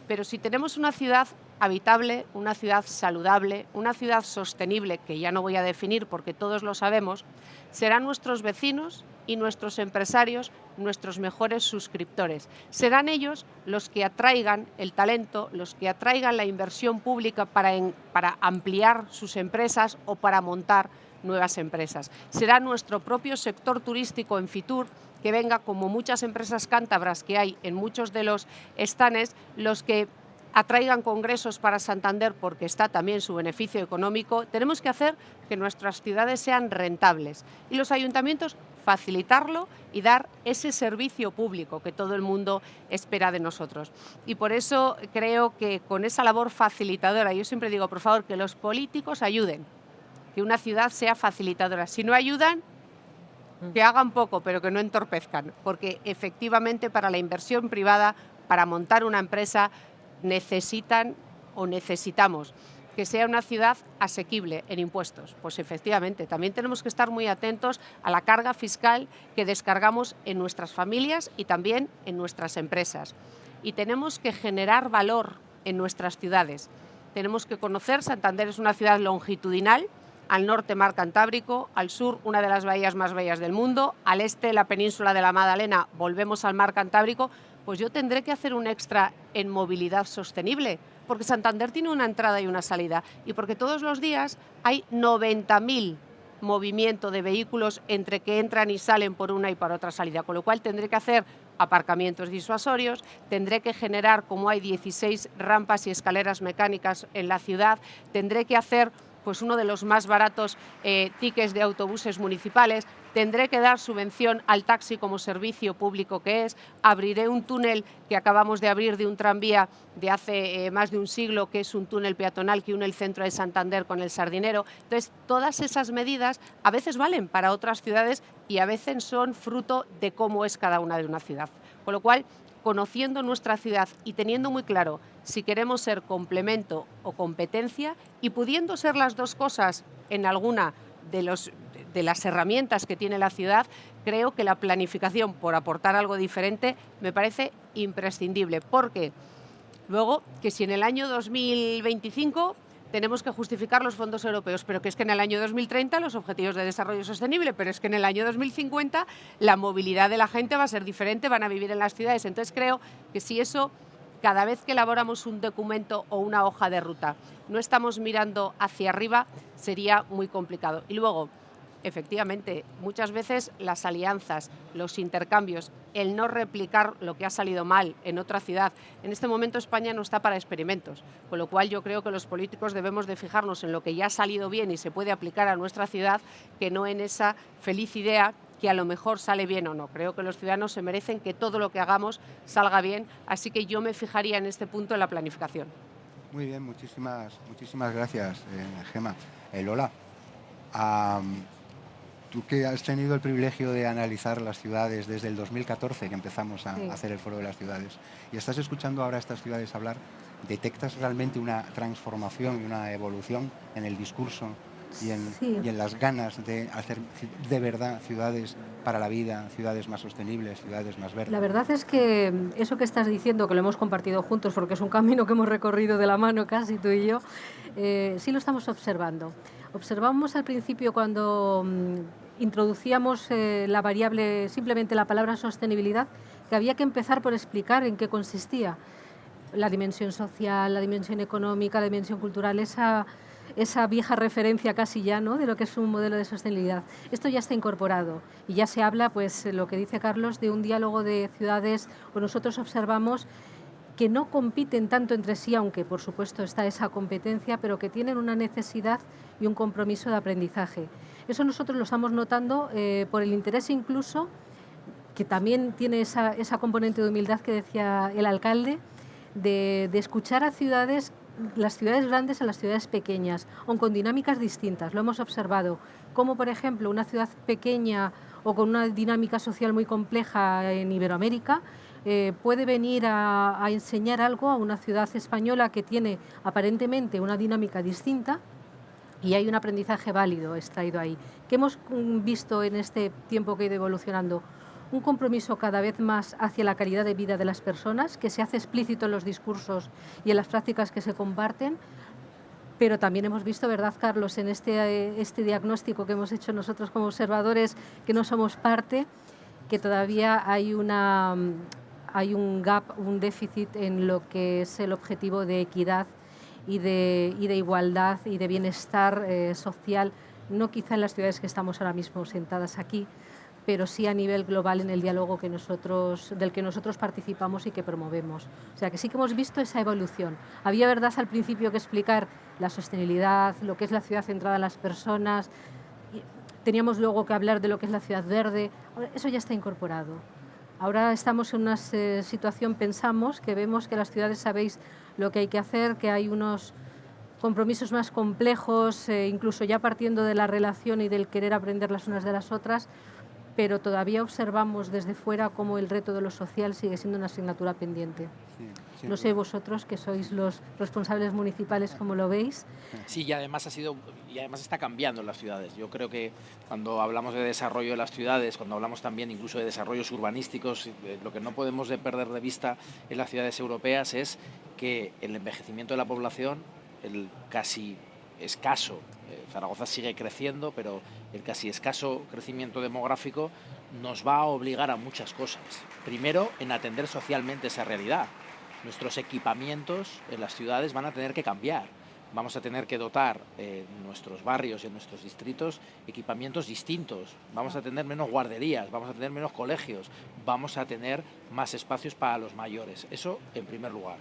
Pero si tenemos una ciudad habitable, una ciudad saludable, una ciudad sostenible, que ya no voy a definir porque todos lo sabemos, serán nuestros vecinos y nuestros empresarios nuestros mejores suscriptores. Serán ellos los que atraigan el talento, los que atraigan la inversión pública para ampliar sus empresas o para montar nuevas empresas. Será nuestro propio sector turístico en Fitur, que venga, como muchas empresas cántabras que hay en muchos de los estanes, los que atraigan congresos para Santander, porque está también su beneficio económico. Tenemos que hacer que nuestras ciudades sean rentables y los ayuntamientos facilitarlo y dar ese servicio público que todo el mundo espera de nosotros. Y por eso creo que con esa labor facilitadora, yo siempre digo, por favor, que los políticos ayuden, que una ciudad sea facilitadora. Si no ayudan, que hagan poco, pero que no entorpezcan, porque efectivamente para la inversión privada, para montar una empresa, necesitamos que sea una ciudad asequible en impuestos. Pues efectivamente, también tenemos que estar muy atentos a la carga fiscal que descargamos en nuestras familias y también en nuestras empresas. Y tenemos que generar valor en nuestras ciudades. Tenemos que conocer, Santander es una ciudad longitudinal, al norte mar Cantábrico, al sur una de las bahías más bellas del mundo, al este la península de la Magdalena, volvemos al mar Cantábrico. Pues yo tendré que hacer un extra en movilidad sostenible, porque Santander tiene una entrada y una salida, y porque todos los días hay 90.000 movimientos de vehículos entre que entran y salen por una y por otra salida, con lo cual tendré que hacer aparcamientos disuasorios, tendré que generar, como hay 16 rampas y escaleras mecánicas en la ciudad, tendré que hacer pues uno de los más baratos tickets de autobuses municipales, tendré que dar subvención al taxi como servicio público que es, abriré un túnel que acabamos de abrir de un tranvía de hace más de un siglo, que es un túnel peatonal que une el centro de Santander con el Sardinero. Entonces, todas esas medidas a veces valen para otras ciudades y a veces son fruto de cómo es cada una de una ciudad. Con lo cual, conociendo nuestra ciudad y teniendo muy claro si queremos ser complemento o competencia y pudiendo ser las dos cosas en alguna de las herramientas que tiene la ciudad, creo que la planificación, por aportar algo diferente, me parece imprescindible. Porque luego, que si en el año 2025 tenemos que justificar los fondos europeos, pero que es que en el año 2030 los objetivos de desarrollo sostenible, pero es que en el año 2050 la movilidad de la gente va a ser diferente, van a vivir en las ciudades. Entonces creo que si eso, cada vez que elaboramos un documento o una hoja de ruta, no estamos mirando hacia arriba, sería muy complicado. Y luego, efectivamente, muchas veces las alianzas, los intercambios, el no replicar lo que ha salido mal en otra ciudad. En este momento España no está para experimentos, con lo cual yo creo que los políticos debemos de fijarnos en lo que ya ha salido bien y se puede aplicar a nuestra ciudad, que no en esa feliz idea que a lo mejor sale bien o no. Creo que los ciudadanos se merecen que todo lo que hagamos salga bien, así que yo me fijaría en este punto en la planificación. Muy bien, muchísimas gracias, Gemma. Lola, tú que has tenido el privilegio de analizar las ciudades desde el 2014, que empezamos a hacer el Foro de las Ciudades, y estás escuchando ahora a estas ciudades hablar, ¿detectas realmente una transformación y una evolución en el discurso y en las ganas de hacer de verdad ciudades para la vida, ciudades más sostenibles, ciudades más verdes? La verdad es que eso que estás diciendo, que lo hemos compartido juntos, porque es un camino que hemos recorrido de la mano casi tú y yo, sí lo estamos observando. Observamos al principio cuando introducíamos la variable, simplemente la palabra sostenibilidad, que había que empezar por explicar en qué consistía la dimensión social, la dimensión económica, la dimensión cultural, esa vieja referencia casi ya, ¿no?, de lo que es un modelo de sostenibilidad. Esto ya está incorporado y ya se habla, pues lo que dice Carlos, de un diálogo de ciudades, o nosotros observamos que no compiten tanto entre sí, aunque por supuesto está esa competencia, pero que tienen una necesidad y un compromiso de aprendizaje. Eso nosotros lo estamos notando por el interés incluso, que también tiene esa componente de humildad que decía el alcalde, de escuchar a ciudades, las ciudades grandes a las ciudades pequeñas, aun con dinámicas distintas. Lo hemos observado, como por ejemplo una ciudad pequeña o con una dinámica social muy compleja en Iberoamérica, puede venir a enseñar algo a una ciudad española que tiene aparentemente una dinámica distinta y hay un aprendizaje válido extraído ahí. ¿Qué hemos visto en este tiempo que ha ido evolucionando? Un compromiso cada vez más hacia la calidad de vida de las personas, que se hace explícito en los discursos y en las prácticas que se comparten, pero también hemos visto, ¿verdad, Carlos?, en este diagnóstico que hemos hecho nosotros como observadores, que no somos parte, que todavía hay un gap, un déficit en lo que es el objetivo de equidad y de igualdad y de bienestar social, no quizá en las ciudades que estamos ahora mismo sentadas aquí, pero sí a nivel global en el diálogo del que nosotros participamos y que promovemos. O sea que sí que hemos visto esa evolución. Había, verdad, al principio que explicar la sostenibilidad, lo que es la ciudad centrada en las personas, teníamos luego que hablar de lo que es la ciudad verde. Eso ya está incorporado. Ahora estamos en una situación, pensamos, que vemos que las ciudades sabéis lo que hay que hacer, que hay unos compromisos más complejos, incluso ya partiendo de la relación y del querer aprender las unas de las otras, pero todavía observamos desde fuera cómo el reto de lo social sigue siendo una asignatura pendiente. No sé vosotros, que sois los responsables municipales, cómo lo veis. Sí, y además está cambiando en las ciudades. Yo creo que cuando hablamos de desarrollo de las ciudades, cuando hablamos también incluso de desarrollos urbanísticos, lo que no podemos perder de vista en las ciudades europeas es que el envejecimiento de la población, el casi escaso, Zaragoza sigue creciendo, pero el casi escaso crecimiento demográfico nos va a obligar a muchas cosas. Primero, en atender socialmente esa realidad. Nuestros equipamientos en las ciudades van a tener que cambiar. Vamos a tener que dotar en nuestros barrios y en nuestros distritos equipamientos distintos. Vamos a tener menos guarderías, vamos a tener menos colegios, vamos a tener más espacios para los mayores. Eso en primer lugar.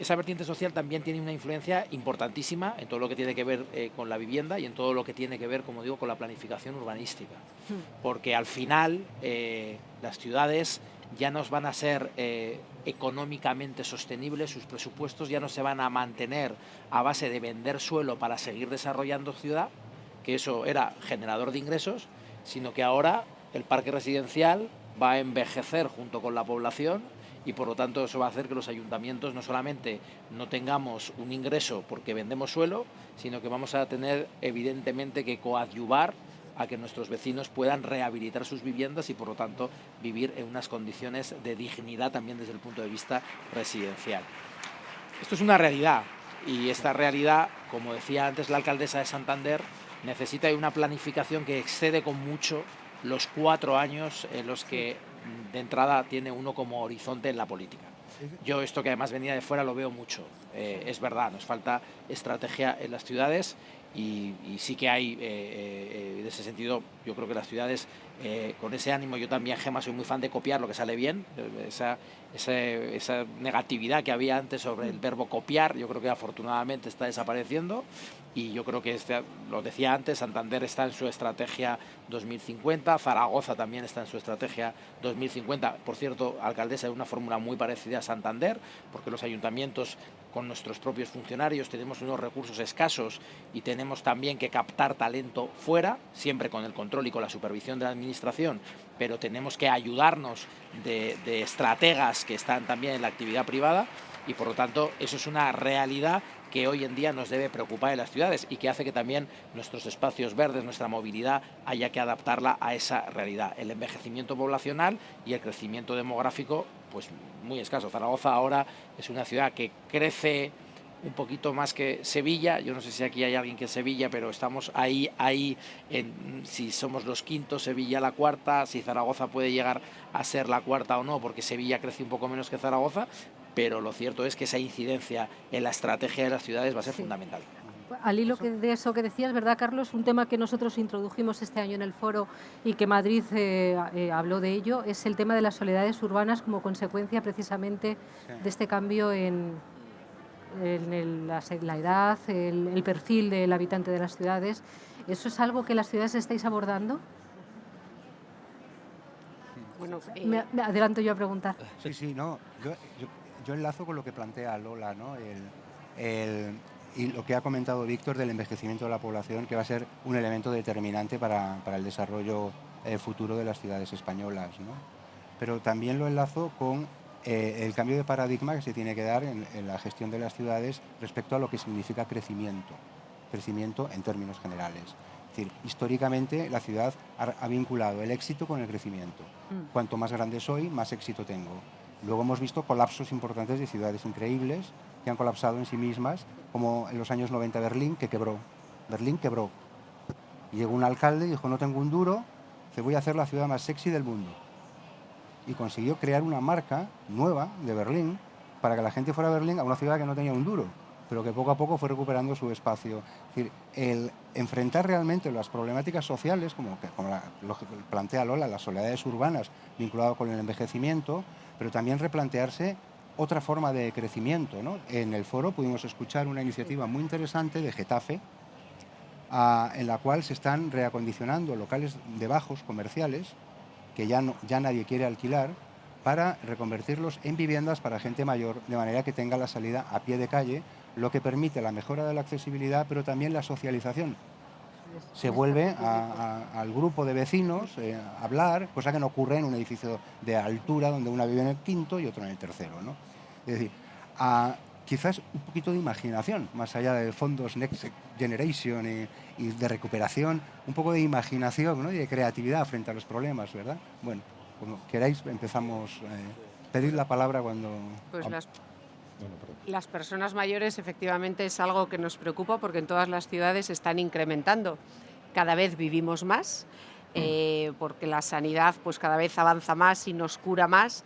esa vertiente social también tiene una influencia importantísima en todo lo que tiene que ver con la vivienda y en todo lo que tiene que ver, como digo, con la planificación urbanística. Porque al final las ciudades ya no van a ser económicamente sostenibles, sus presupuestos ya no se van a mantener a base de vender suelo para seguir desarrollando ciudad, que eso era generador de ingresos, sino que ahora el parque residencial va a envejecer junto con la población y por lo tanto eso va a hacer que los ayuntamientos no solamente no tengamos un ingreso porque vendemos suelo, sino que vamos a tener evidentemente que coadyuvar a que nuestros vecinos puedan rehabilitar sus viviendas y por lo tanto vivir en unas condiciones de dignidad también desde el punto de vista residencial. Esto es una realidad y esta realidad, como decía antes la alcaldesa de Santander, necesita de una planificación que excede con mucho los 4 años en los que de entrada tiene uno como horizonte en la política. Yo esto que además venía de fuera lo veo mucho. Es verdad, nos falta estrategia en las ciudades y sí que hay, en ese sentido, yo creo que las ciudades, con ese ánimo, yo también, Gemma, soy muy fan de copiar lo que sale bien, esa negatividad que había antes sobre el verbo copiar, yo creo que afortunadamente está desapareciendo y yo creo que, lo decía antes, Santander está en su estrategia 2050, Zaragoza también está en su estrategia 2050, por cierto, alcaldesa, de una fórmula muy parecida a Santander, porque los ayuntamientos con nuestros propios funcionarios tenemos unos recursos escasos y tenemos también que captar talento fuera, siempre con el control y con la supervisión de la administración, pero tenemos que ayudarnos de estrategas que están también en la actividad privada y por lo tanto eso es una realidad que hoy en día nos debe preocupar en las ciudades y que hace que también nuestros espacios verdes, nuestra movilidad, haya que adaptarla a esa realidad. El envejecimiento poblacional y el crecimiento demográfico, pues muy escaso. Zaragoza ahora es una ciudad que crece un poquito más que Sevilla. Yo no sé si aquí hay alguien que es Sevilla, pero estamos ahí si somos los quintos, Sevilla la cuarta, si Zaragoza puede llegar a ser la cuarta o no, porque Sevilla crece un poco menos que Zaragoza, pero lo cierto es que esa incidencia en la estrategia de las ciudades va a ser fundamental. Al hilo de eso que decías, ¿verdad, Carlos? Un tema que nosotros introdujimos este año en el foro y que Madrid habló de ello, es el tema de las soledades urbanas como consecuencia precisamente de este cambio en la edad, el perfil del habitante de las ciudades. ¿Eso es algo que las ciudades estáis abordando? Bueno, Me adelanto yo a preguntar. Sí, no, yo enlazo con lo que plantea Lola, ¿no? Y lo que ha comentado Víctor del envejecimiento de la población, que va a ser un elemento determinante para el desarrollo futuro de las ciudades españolas, ¿no? Pero también lo enlazo con el cambio de paradigma que se tiene que dar en la gestión de las ciudades respecto a lo que significa crecimiento en términos generales. Es decir, históricamente la ciudad ha vinculado el éxito con el crecimiento. Cuanto más grande soy, más éxito tengo. Luego hemos visto colapsos importantes de ciudades increíbles que han colapsado en sí mismas, como en los años 90 Berlín, que quebró. Berlín quebró. Y llegó un alcalde y dijo, no tengo un duro, te voy a hacer la ciudad más sexy del mundo. Y consiguió crear una marca nueva de Berlín para que la gente fuera a Berlín, a una ciudad que no tenía un duro, pero que poco a poco fue recuperando su espacio. Es decir, el enfrentar realmente las problemáticas sociales, como lo que plantea Lola, las soledades urbanas vinculadas con el envejecimiento, pero también replantearse otra forma de crecimiento, ¿no? En el foro pudimos escuchar una iniciativa muy interesante de Getafe, en la cual se están reacondicionando locales de bajos comerciales que ya nadie quiere alquilar, para reconvertirlos en viviendas para gente mayor, de manera que tenga la salida a pie de calle, lo que permite la mejora de la accesibilidad, pero también la socialización. Se vuelve al grupo de vecinos a hablar, cosa que no ocurre en un edificio de altura donde una vive en el quinto y otro en el tercero, ¿no? Es decir, quizás un poquito de imaginación, más allá de fondos Next Generation y de recuperación, un poco de imaginación, ¿no? Y de creatividad frente a los problemas, ¿verdad? Bueno, como queráis, empezamos. Pedir la palabra cuando... Pues las personas mayores efectivamente es algo que nos preocupa porque en todas las ciudades se están incrementando. Cada vez vivimos más, porque la sanidad pues cada vez avanza más y nos cura más.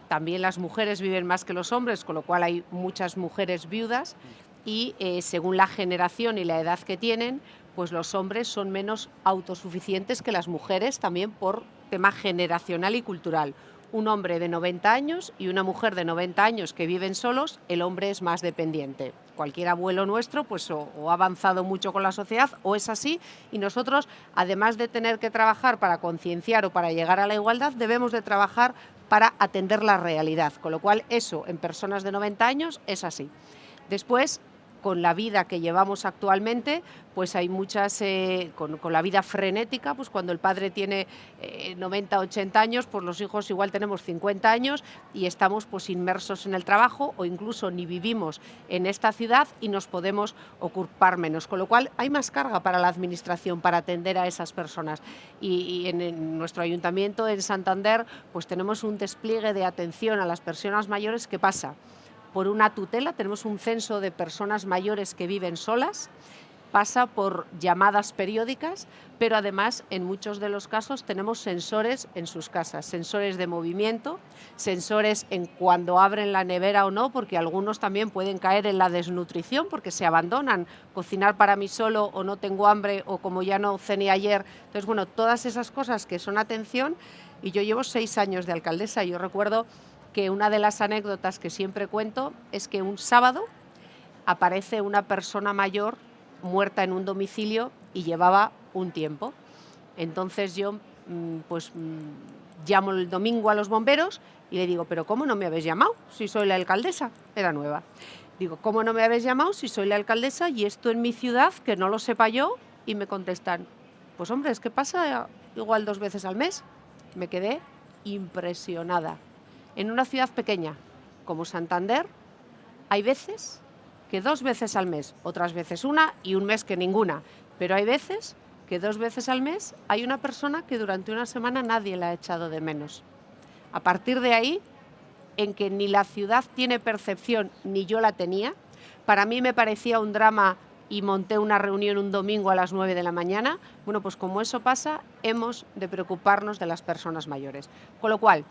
También las mujeres viven más que los hombres, con lo cual hay muchas mujeres viudas y según la generación y la edad que tienen, pues los hombres son menos autosuficientes que las mujeres también por tema generacional y cultural. un hombre de 90 años y una mujer de 90 años que viven solos, el hombre es más dependiente. Cualquier abuelo nuestro pues o ha avanzado mucho con la sociedad o es así, y nosotros, además de tener que trabajar para concienciar o para llegar a la igualdad, debemos de trabajar para atender la realidad, con lo cual eso en personas de 90 años es así. Después, con la vida que llevamos actualmente, pues hay muchas, con la vida frenética, pues cuando el padre tiene 90, 80 años, pues los hijos igual tenemos 50 años y estamos pues inmersos en el trabajo o incluso ni vivimos en esta ciudad y nos podemos ocupar menos, con lo cual hay más carga para la administración para atender a esas personas. Y en nuestro ayuntamiento en Santander pues tenemos un despliegue de atención a las personas mayores que pasa por una tutela, tenemos un censo de personas mayores que viven solas, pasa por llamadas periódicas, pero además en muchos de los casos tenemos sensores en sus casas, sensores de movimiento, sensores en cuando abren la nevera o no, porque algunos también pueden caer en la desnutrición porque se abandonan, cocinar para mí solo o no tengo hambre o como ya no cené ayer. Entonces, bueno, todas esas cosas que son atención, y yo llevo 6 años de alcaldesa, yo recuerdo que una de las anécdotas que siempre cuento es que un sábado aparece una persona mayor muerta en un domicilio y llevaba un tiempo. Entonces yo llamo el domingo a los bomberos y le digo, pero ¿cómo no me habéis llamado si soy la alcaldesa? Era nueva. Digo, ¿cómo no me habéis llamado si soy la alcaldesa y esto en mi ciudad, que no lo sepa yo? Y me contestan, pues hombre, es que pasa igual 2 veces al mes. Me quedé impresionada. En una ciudad pequeña como Santander hay veces que 2 veces al mes, otras veces una y un mes que ninguna, pero hay veces que 2 veces al mes hay una persona que durante una semana nadie la ha echado de menos. A partir de ahí, en que ni la ciudad tiene percepción ni yo la tenía, para mí me parecía un drama y monté una reunión un domingo a las 9 de la mañana, bueno, pues como eso pasa, hemos de preocuparnos de las personas mayores. Con lo cual,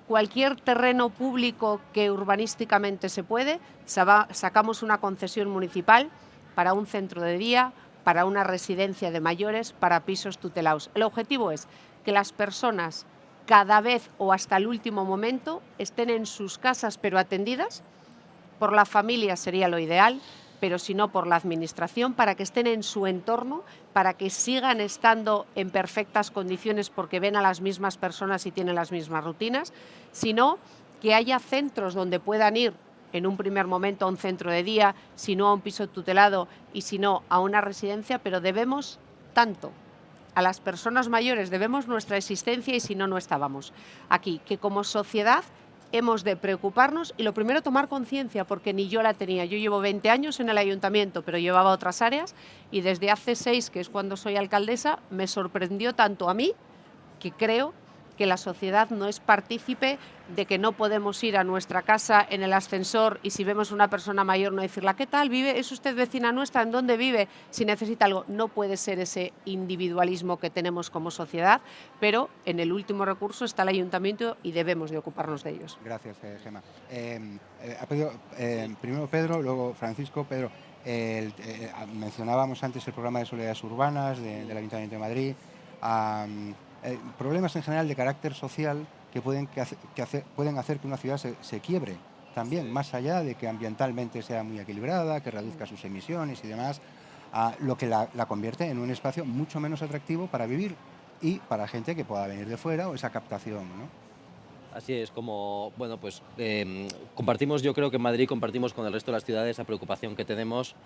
cualquier terreno público que urbanísticamente se puede, sacamos una concesión municipal para un centro de día, para una residencia de mayores, para pisos tutelados. El objetivo es que las personas cada vez o hasta el último momento estén en sus casas pero atendidas, por la familia sería lo ideal, pero si no por la administración, para que estén en su entorno, para que sigan estando en perfectas condiciones porque ven a las mismas personas y tienen las mismas rutinas, sino que haya centros donde puedan ir en un primer momento a un centro de día, si no a un piso tutelado y si no a una residencia, pero debemos tanto a las personas mayores, debemos nuestra existencia y si no, no estábamos aquí, que como sociedad hemos de preocuparnos y lo primero tomar conciencia, porque ni yo la tenía. Yo llevo 20 años en el ayuntamiento, pero llevaba otras áreas y desde hace 6, que es cuando soy alcaldesa, me sorprendió tanto a mí que creo que la sociedad no es partícipe de que no podemos ir a nuestra casa en el ascensor y si vemos una persona mayor no decirle, ¿qué tal? ¿Vive? ¿Es usted vecina nuestra? ¿En dónde vive? Si necesita algo. No puede ser ese individualismo que tenemos como sociedad, pero en el último recurso está el ayuntamiento y debemos de ocuparnos de ellos. Gracias, Gemma. Primero Pedro, luego Francisco. Pedro, mencionábamos antes el programa de soledades urbanas del Ayuntamiento de Madrid. Problemas en general de carácter social que pueden hacer que una ciudad se quiebre también, más allá de que ambientalmente sea muy equilibrada, que reduzca sus emisiones y demás, lo que la convierte en un espacio mucho menos atractivo para vivir y para gente que pueda venir de fuera o esa captación, ¿no? Así es, como, bueno, pues compartimos, yo creo que en Madrid compartimos con el resto de las ciudades esa preocupación que tenemos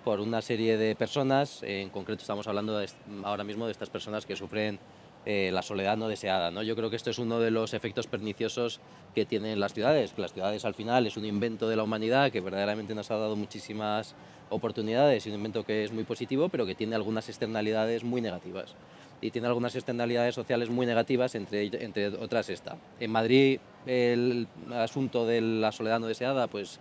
por una serie de personas, en concreto estamos hablando ahora mismo de estas personas que sufren la soledad no deseada, ¿no? Yo creo que esto es uno de los efectos perniciosos que tienen las ciudades, que las ciudades al final es un invento de la humanidad que verdaderamente nos ha dado muchísimas oportunidades y un invento que es muy positivo, pero que tiene algunas externalidades muy negativas. Y tiene algunas externalidades sociales muy negativas, entre otras esta. En Madrid el asunto de la soledad no deseada pues,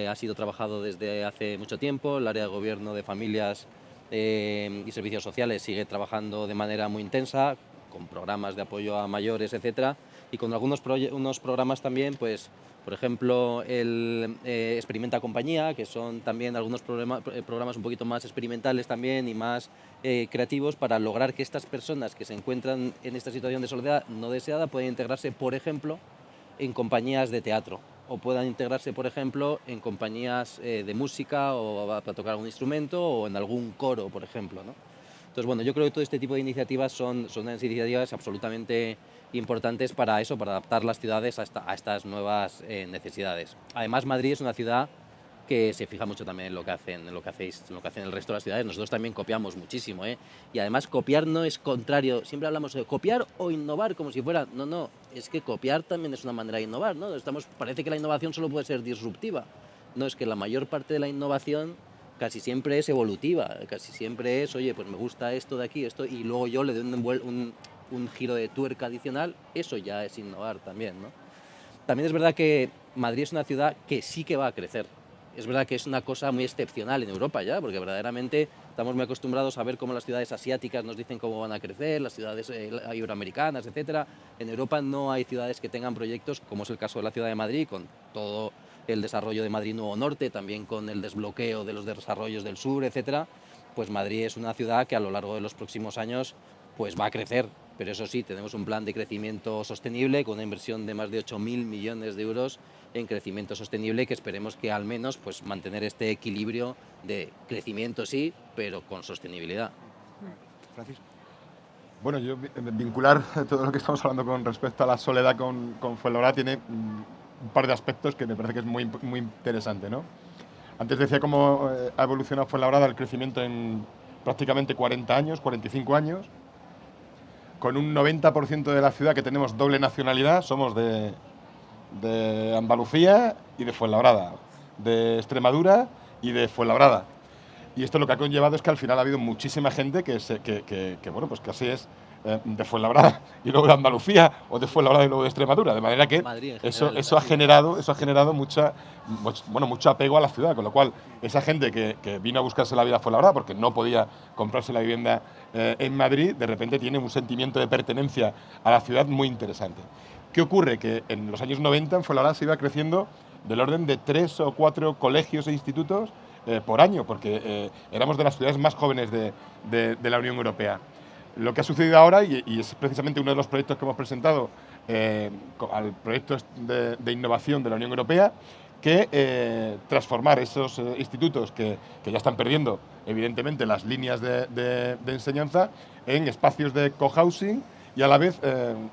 ha sido trabajado desde hace mucho tiempo. El área de gobierno de familias y servicios sociales sigue trabajando de manera muy intensa, con programas de apoyo a mayores, etcétera, y con unos programas también, pues, por ejemplo, el Experimenta Compañía, que son también algunos programas un poquito más experimentales también y más creativos para lograr que estas personas que se encuentran en esta situación de soledad no deseada puedan integrarse, por ejemplo, en compañías de teatro, o puedan integrarse, por ejemplo, en compañías de música o para tocar algún instrumento o en algún coro, por ejemplo, ¿no? Entonces, bueno, yo creo que todo este tipo de iniciativas son unas iniciativas absolutamente importantes para eso, para adaptar las ciudades a estas nuevas necesidades. Además, Madrid es una ciudad que se fija mucho también en lo que hacen el resto de las ciudades. Nosotros también copiamos muchísimo, ¿eh? Y además copiar no es contrario. Siempre hablamos de copiar o innovar como si fuera... No, es que copiar también es una manera de innovar, ¿no? Parece que la innovación solo puede ser disruptiva. No, es que la mayor parte de la innovación casi siempre es evolutiva, casi siempre es, oye, pues me gusta esto de aquí, esto, y luego yo le doy un giro de tuerca adicional, eso ya es innovar también, ¿no? También es verdad que Madrid es una ciudad que sí que va a crecer. Es verdad que es una cosa muy excepcional en Europa ya, porque verdaderamente estamos muy acostumbrados a ver cómo las ciudades asiáticas nos dicen cómo van a crecer, las ciudades iberoamericanas, etc. En Europa no hay ciudades que tengan proyectos, como es el caso de la ciudad de Madrid, con todo el desarrollo de Madrid Nuevo Norte, también con el desbloqueo de los desarrollos del sur, etc. Pues Madrid es una ciudad que a lo largo de los próximos años pues va a crecer. Pero eso sí, tenemos un plan de crecimiento sostenible con una inversión de más de 8.000 millones de euros en crecimiento sostenible, que esperemos que al menos pues, mantener este equilibrio de crecimiento sí, pero con sostenibilidad. Francisco. Bueno, yo vincular todo lo que estamos hablando con respecto a la soledad con Fuenlabrada tiene un par de aspectos que me parece que es muy, muy interesante, ¿no? Antes decía cómo ha evolucionado Fuenlabrada el crecimiento en prácticamente 40 años, 45 años, con un 90% de la ciudad que tenemos doble nacionalidad, somos de Andalucía y de Fuenlabrada, de Extremadura y de Fuenlabrada. Y esto lo que ha conllevado es que al final ha habido muchísima gente que bueno, pues que así es, de Fuenlabrada y luego de Andalucía, o de Fuenlabrada y luego de Extremadura, de manera que eso ha generado mucho apego a la ciudad, con lo cual esa gente que vino a buscarse la vida a Fuenlabrada porque no podía comprarse la vivienda en Madrid, de repente tiene un sentimiento de pertenencia a la ciudad muy interesante. ¿Qué ocurre? Que en los años 90 en Fuenlabrada se iba creciendo del orden de 3 o 4 colegios e institutos por año, porque éramos de las ciudades más jóvenes de la Unión Europea. Lo que ha sucedido ahora, y es precisamente uno de los proyectos que hemos presentado al proyecto de innovación de la Unión Europea, que transformar esos institutos que ya están perdiendo, evidentemente, las líneas de enseñanza en espacios de cohousing y a la vez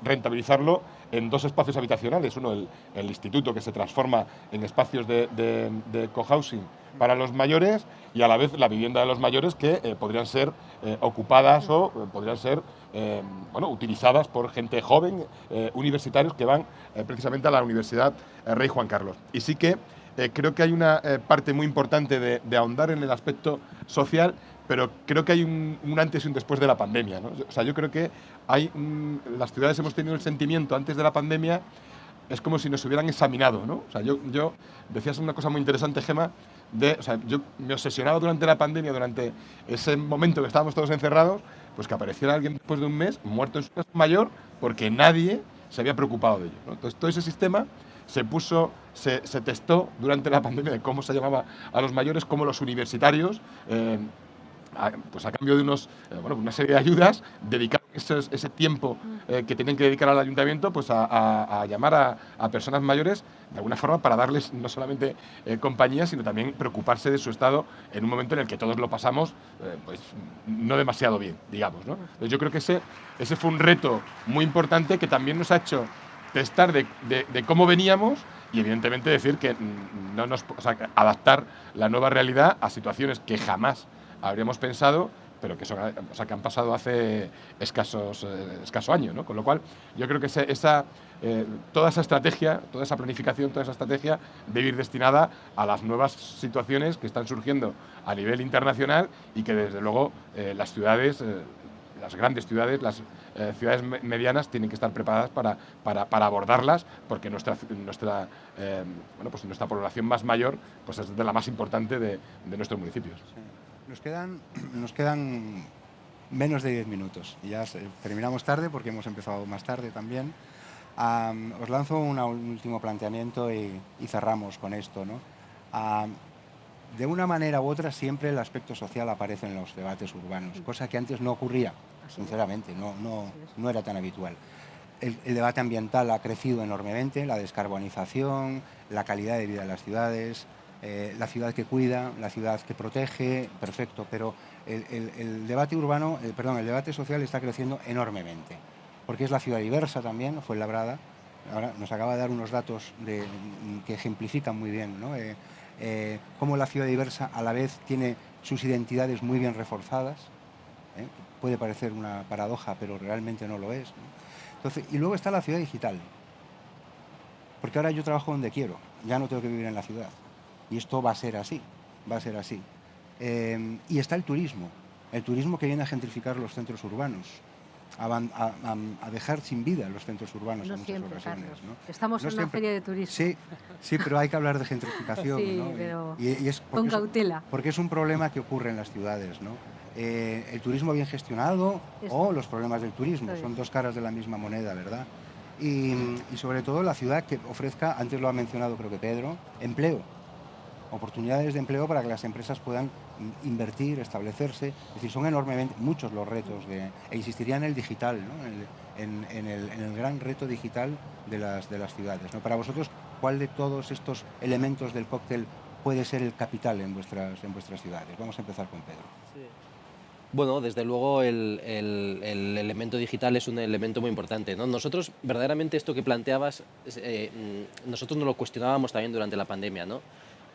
rentabilizarlo en 2 espacios habitacionales. Uno, el instituto, que se transforma en espacios de cohousing para los mayores, y a la vez la vivienda de los mayores, que podrían ser ocupadas o podrían ser utilizadas por gente joven, universitarios que van precisamente a la Universidad Rey Juan Carlos. Y sí que creo que hay una parte muy importante de ahondar en el aspecto social, pero creo que hay un antes y un después de la pandemia, ¿no? O sea, yo creo que las ciudades hemos tenido el sentimiento antes de la pandemia, es como si nos hubieran examinado, ¿no? O sea, yo decías una cosa muy interesante, Gemma, yo me obsesionaba durante la pandemia, durante ese momento que estábamos todos encerrados, pues que apareciera alguien después de un mes muerto en su casa mayor porque nadie se había preocupado de ello, ¿no? Entonces, todo ese sistema se testó durante la pandemia de cómo se llamaba a los mayores, cómo los universitarios, pues a cambio de una serie de ayudas, dedicar ese tiempo que tienen que dedicar al ayuntamiento, pues a llamar a personas mayores de alguna forma para darles no solamente compañía, sino también preocuparse de su estado en un momento en el que todos lo pasamos pues no demasiado bien, digamos, ¿no? Entonces yo creo que ese fue un reto muy importante que también nos ha hecho testar de cómo veníamos y evidentemente decir que adaptar la nueva realidad a situaciones que jamás habríamos pensado, pero que han pasado hace escaso año, ¿no? Con lo cual, yo creo que toda esa estrategia, toda esa planificación, toda esa estrategia debe ir destinada a las nuevas situaciones que están surgiendo a nivel internacional y que, desde luego, las ciudades, las grandes ciudades, las ciudades medianas tienen que estar preparadas para abordarlas, porque nuestra población más mayor pues es de la más importante de nuestros municipios. Sí. Nos quedan menos de 10 minutos. Ya terminamos tarde porque hemos empezado más tarde también. Os lanzo un último planteamiento y cerramos con esto, ¿no? De una manera u otra siempre el aspecto social aparece en los debates urbanos, cosa que antes no ocurría, sinceramente, no era tan habitual. el debate ambiental ha crecido enormemente, la descarbonización, la calidad de vida de las ciudades, la ciudad que cuida, la ciudad que protege, perfecto, pero el debate urbano, el debate social está creciendo enormemente, porque es la ciudad diversa también, Fuenlabrada. Ahora nos acaba de dar unos datos que ejemplifican muy bien, ¿no? Cómo la ciudad diversa a la vez tiene sus identidades muy bien reforzadas. Puede parecer una paradoja, pero realmente no lo es, ¿no? Entonces, y luego está la ciudad digital, porque ahora yo trabajo donde quiero, ya no tengo que vivir en la ciudad, y esto va a ser así, va a ser así. Y está el turismo que viene a gentrificar los centros urbanos, a dejar sin vida los centros urbanos No en muchas siempre, ocasiones, Carlos. ¿no? Estamos No en una siempre. feria de turismo. Sí, pero hay que hablar de gentrificación, Sí, ¿no? pero Y es con cautela. porque es un problema que ocurre en las ciudades, ¿no? El turismo bien gestionado o los problemas del turismo, son dos caras de la misma moneda, ¿verdad? Y sobre todo la ciudad que ofrezca, antes lo ha mencionado creo que Pedro, empleo, oportunidades de empleo para que las empresas puedan invertir, establecerse. Es decir, son enormemente muchos los retos, e insistiría en el digital, ¿no? en el gran reto digital de las ciudades, ¿no? Para vosotros, ¿cuál de todos estos elementos del cóctel puede ser el capital en vuestras ciudades? Vamos a empezar con Pedro. Sí. Bueno, desde luego el elemento digital es un elemento muy importante, ¿no? Nosotros, verdaderamente, esto que planteabas, nosotros nos lo cuestionábamos también durante la pandemia, ¿no?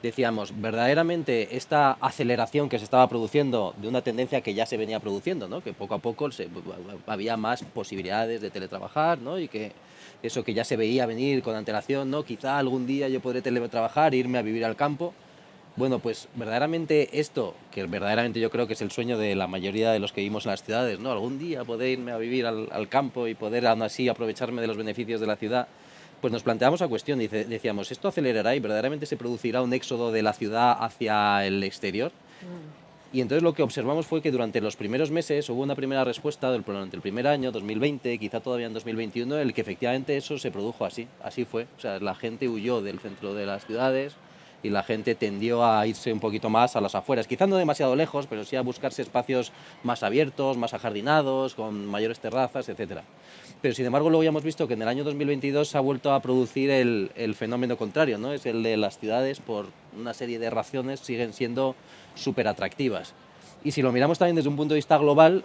Decíamos, verdaderamente esta aceleración que se estaba produciendo de una tendencia que ya se venía produciendo, ¿no? Que poco a poco había más posibilidades de teletrabajar, ¿no? Y que eso que ya se veía venir con antelación, ¿no? Quizá algún día yo podré teletrabajar e irme a vivir al campo. Bueno, pues verdaderamente esto, que verdaderamente yo creo que es el sueño de la mayoría de los que vivimos en las ciudades, ¿no? Algún día poder irme a vivir al campo y poder aún así aprovecharme de los beneficios de la ciudad, pues nos planteamos la cuestión y decíamos, ¿esto acelerará y verdaderamente se producirá un éxodo de la ciudad hacia el exterior? Y entonces lo que observamos fue que durante los primeros meses hubo una primera respuesta durante el primer año, 2020, quizá todavía en 2021, el que efectivamente eso se produjo así fue. O sea, la gente huyó del centro de las ciudades y la gente tendió a irse un poquito más a las afueras, quizá no demasiado lejos, pero sí a buscarse espacios más abiertos, más ajardinados, con mayores terrazas, etcétera. Pero sin embargo luego ya hemos visto que en el año 2022 se ha vuelto a producir el fenómeno contrario, ¿no? Es el de las ciudades, por una serie de razones, siguen siendo súper atractivas. Y si lo miramos también desde un punto de vista global,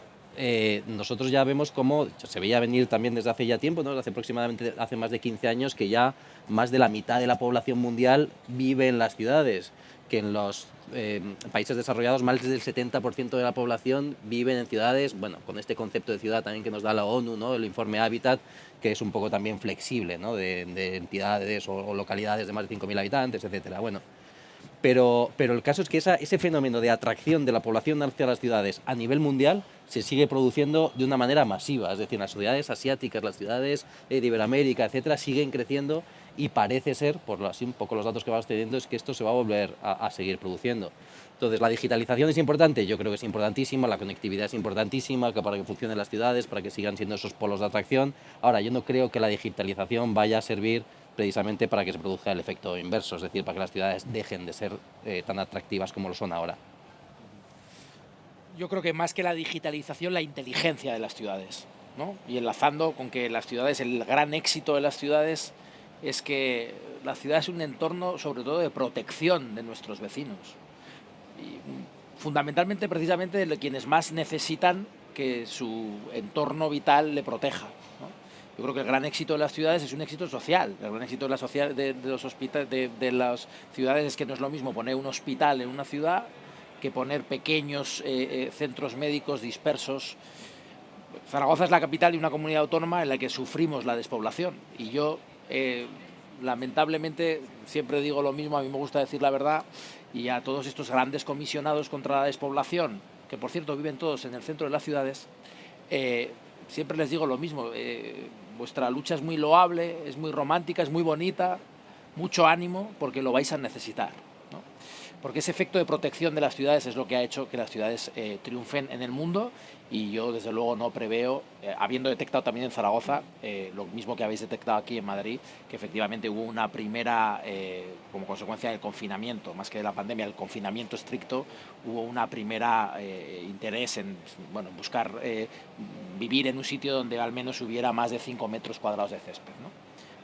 nosotros ya vemos cómo se veía venir también desde hace ya tiempo, ¿no? Hace más de 15 años que ya más de la mitad de la población mundial vive en las ciudades, que en los países desarrollados más del 70% de la población viven en ciudades, bueno, con este concepto de ciudad también que nos da la ONU, ¿no? El informe Habitat, que es un poco también flexible, ¿no? de entidades o localidades de más de 5.000 habitantes, etcétera. Bueno, pero el caso es que ese fenómeno de atracción de la población hacia las ciudades a nivel mundial se sigue produciendo de una manera masiva. Es decir, las ciudades asiáticas, las ciudades de Iberoamérica, etcétera, siguen creciendo y parece ser, por así un poco los datos que vamos teniendo, es que esto se va a volver a seguir produciendo. Entonces, ¿la digitalización es importante? Yo creo que es importantísima, la conectividad es importantísima para que funcionen las ciudades, para que sigan siendo esos polos de atracción. Ahora, yo no creo que la digitalización vaya a servir precisamente para que se produzca el efecto inverso, es decir, para que las ciudades dejen de ser tan atractivas como lo son ahora. Yo creo que más que la digitalización, la inteligencia de las ciudades, ¿no? Y enlazando con que las ciudades, el gran éxito de las ciudades es que la ciudad es un entorno sobre todo de protección de nuestros vecinos. Y fundamentalmente, precisamente, de quienes más necesitan que su entorno vital le proteja, ¿no? Yo creo que el gran éxito de las ciudades es un éxito social. El gran éxito de las ciudades es que no es lo mismo poner un hospital en una ciudad que poner pequeños centros médicos dispersos. Zaragoza es la capital de una comunidad autónoma en la que sufrimos la despoblación. Y yo, lamentablemente, siempre digo lo mismo, a mí me gusta decir la verdad, y a todos estos grandes comisionados contra la despoblación, que por cierto viven todos en el centro de las ciudades, siempre les digo lo mismo, vuestra lucha es muy loable, es muy romántica, es muy bonita, mucho ánimo, porque lo vais a necesitar, ¿no? porque ese efecto de protección de las ciudades es lo que ha hecho que las ciudades triunfen en el mundo, y yo desde luego no preveo, habiendo detectado también en Zaragoza, lo mismo que habéis detectado aquí en Madrid, que efectivamente hubo una primera, como consecuencia del confinamiento, más que de la pandemia, el confinamiento estricto, hubo una primera interés en, bueno, buscar vivir en un sitio donde al menos hubiera más de 5 metros cuadrados de césped, ¿no?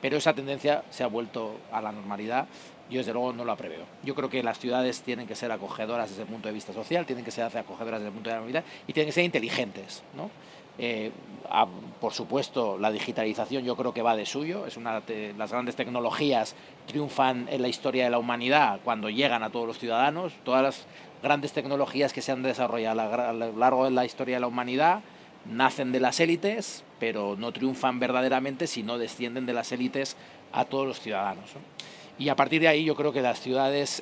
Pero esa tendencia se ha vuelto a la normalidad. Yo desde luego no la preveo. Yo creo que las ciudades tienen que ser acogedoras desde el punto de vista social, tienen que ser acogedoras desde el punto de la movilidad y tienen que ser inteligentes, ¿no? Por supuesto, la digitalización yo creo que va de suyo. Las grandes tecnologías triunfan en la historia de la humanidad cuando llegan a todos los ciudadanos. Todas las grandes tecnologías que se han desarrollado a lo largo de la historia de la humanidad nacen de las élites, pero no triunfan verdaderamente si no descienden de las élites a todos los ciudadanos, ¿no? Y a partir de ahí yo creo que las ciudades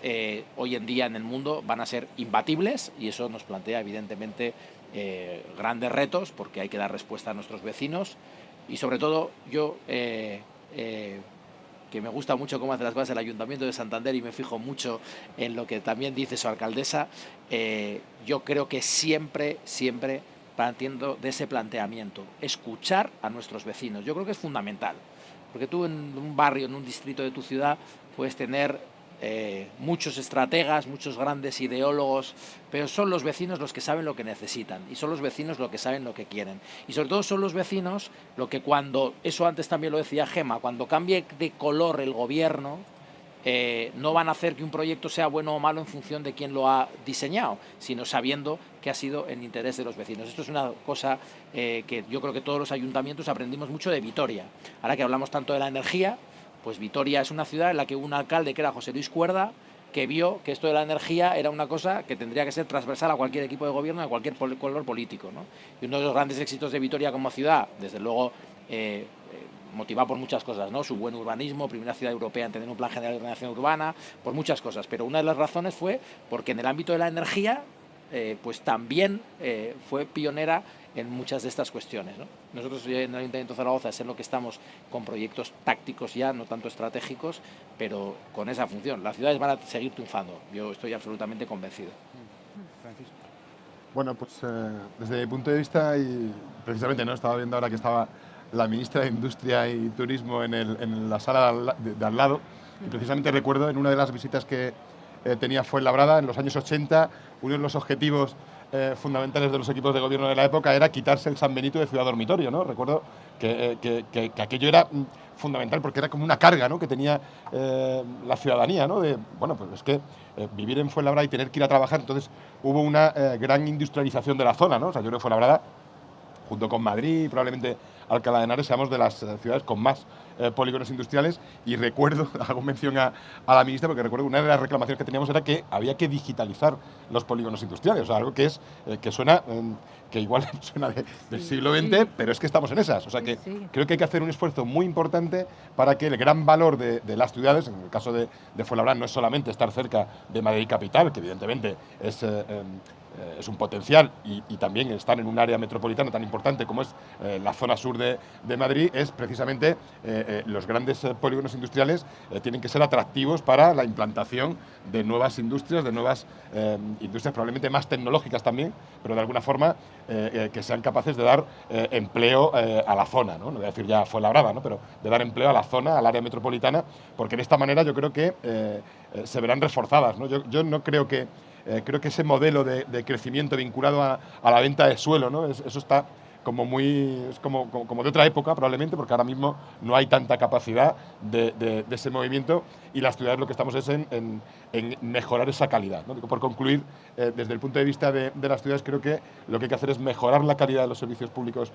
hoy en día en el mundo van a ser imbatibles, y eso nos plantea evidentemente grandes retos, porque hay que dar respuesta a nuestros vecinos. Y sobre todo yo, que me gusta mucho cómo hace las cosas el Ayuntamiento de Santander y me fijo mucho en lo que también dice su alcaldesa, yo creo que siempre partiendo de ese planteamiento, escuchar a nuestros vecinos. Yo creo que es fundamental, porque tú en un barrio, en un distrito de tu ciudad, puedes tener muchos estrategas, muchos grandes ideólogos, pero son los vecinos los que saben lo que necesitan, y son los vecinos los que saben lo que quieren. Y sobre todo son los vecinos lo que cuando, eso antes también lo decía Gemma, cuando cambie de color el gobierno, no van a hacer que un proyecto sea bueno o malo en función de quién lo ha diseñado, sino sabiendo que ha sido en interés de los vecinos. Esto es una cosa que yo creo que todos los ayuntamientos aprendimos mucho de Vitoria. Ahora que hablamos tanto de la energía, pues Vitoria es una ciudad en la que hubo un alcalde que era José Luis Cuerda, que vio que esto de la energía era una cosa que tendría que ser transversal a cualquier equipo de gobierno, a cualquier color político, ¿no? Y uno de los grandes éxitos de Vitoria como ciudad, desde luego, motivado por muchas cosas, ¿no? Su buen urbanismo, primera ciudad europea en tener un plan general de ordenación urbana, por muchas cosas, pero una de las razones fue porque en el ámbito de la energía pues también fue pionera en muchas de estas cuestiones, ¿no? Nosotros en el Ayuntamiento de Zaragoza es en lo que estamos con proyectos tácticos ya, no tanto estratégicos, pero con esa función. Las ciudades van a seguir triunfando, yo estoy absolutamente convencido. Francisco. Bueno, pues desde mi punto de vista, y precisamente no estaba viendo ahora que estaba la ministra de Industria y Turismo en la sala de al lado, y precisamente recuerdo en una de las visitas que tenía Fuenlabrada en los años 80, uno de los objetivos fundamentales de los equipos de gobierno de la época era quitarse el San Benito de Ciudad Dormitorio, ¿no? Recuerdo que aquello era fundamental porque era como una carga, ¿no?, que tenía la ciudadanía, ¿no? De, bueno, pues es que vivir en Fuenlabrada y tener que ir a trabajar, entonces hubo una gran industrialización de la zona, ¿no? O sea, yo creo que Fuenlabrada, junto con Madrid, probablemente Alcalá de Henares, seamos de las ciudades con más polígonos industriales, y recuerdo, hago mención a la ministra, porque recuerdo que una de las reclamaciones que teníamos era que había que digitalizar los polígonos industriales, o sea, algo que es que suena, que igual suena del siglo XX, pero es que estamos en esas, o sea que creo que hay que hacer un esfuerzo muy importante para que el gran valor de las ciudades, en el caso de Fuenlabrada no es solamente estar cerca de Madrid capital, que evidentemente es un potencial, y también estar en un área metropolitana tan importante como es la zona sur de Madrid, es precisamente los grandes polígonos industriales tienen que ser atractivos para la implantación de nuevas industrias, de nuevas industrias probablemente más tecnológicas también, pero de alguna forma que sean capaces de dar empleo a la zona, ¿no? No voy a decir ya Fuenlabrada, ¿no?, pero de dar empleo a la zona, al área metropolitana, porque de esta manera yo creo que se verán reforzadas, ¿no? Yo no creo que ese modelo de crecimiento vinculado a la venta de suelo, ¿no? Eso está como como de otra época probablemente, porque ahora mismo no hay tanta capacidad de ese movimiento, y las ciudades lo que estamos es en mejorar esa calidad, ¿no? Por concluir, desde el punto de vista de las ciudades, creo que lo que hay que hacer es mejorar la calidad de los servicios públicos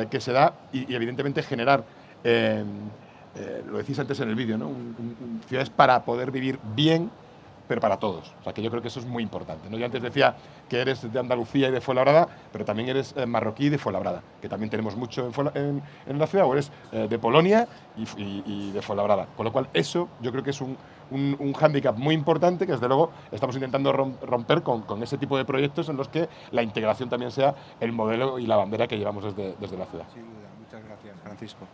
que se da, y evidentemente generar, lo decís antes en el vídeo, ¿no?, ciudades para poder vivir bien, pero para todos. O sea, que yo creo que eso es muy importante, ¿no? Yo antes decía que eres de Andalucía y de Fuenlabrada, pero también eres marroquí y de Fuenlabrada, que también tenemos mucho en la ciudad, o eres de Polonia y de Fuenlabrada. Con lo cual, eso yo creo que es un hándicap muy importante que, desde luego, estamos intentando romper con ese tipo de proyectos en los que la integración también sea el modelo y la bandera que llevamos desde la ciudad. Sin duda. Muchas gracias, Francisco.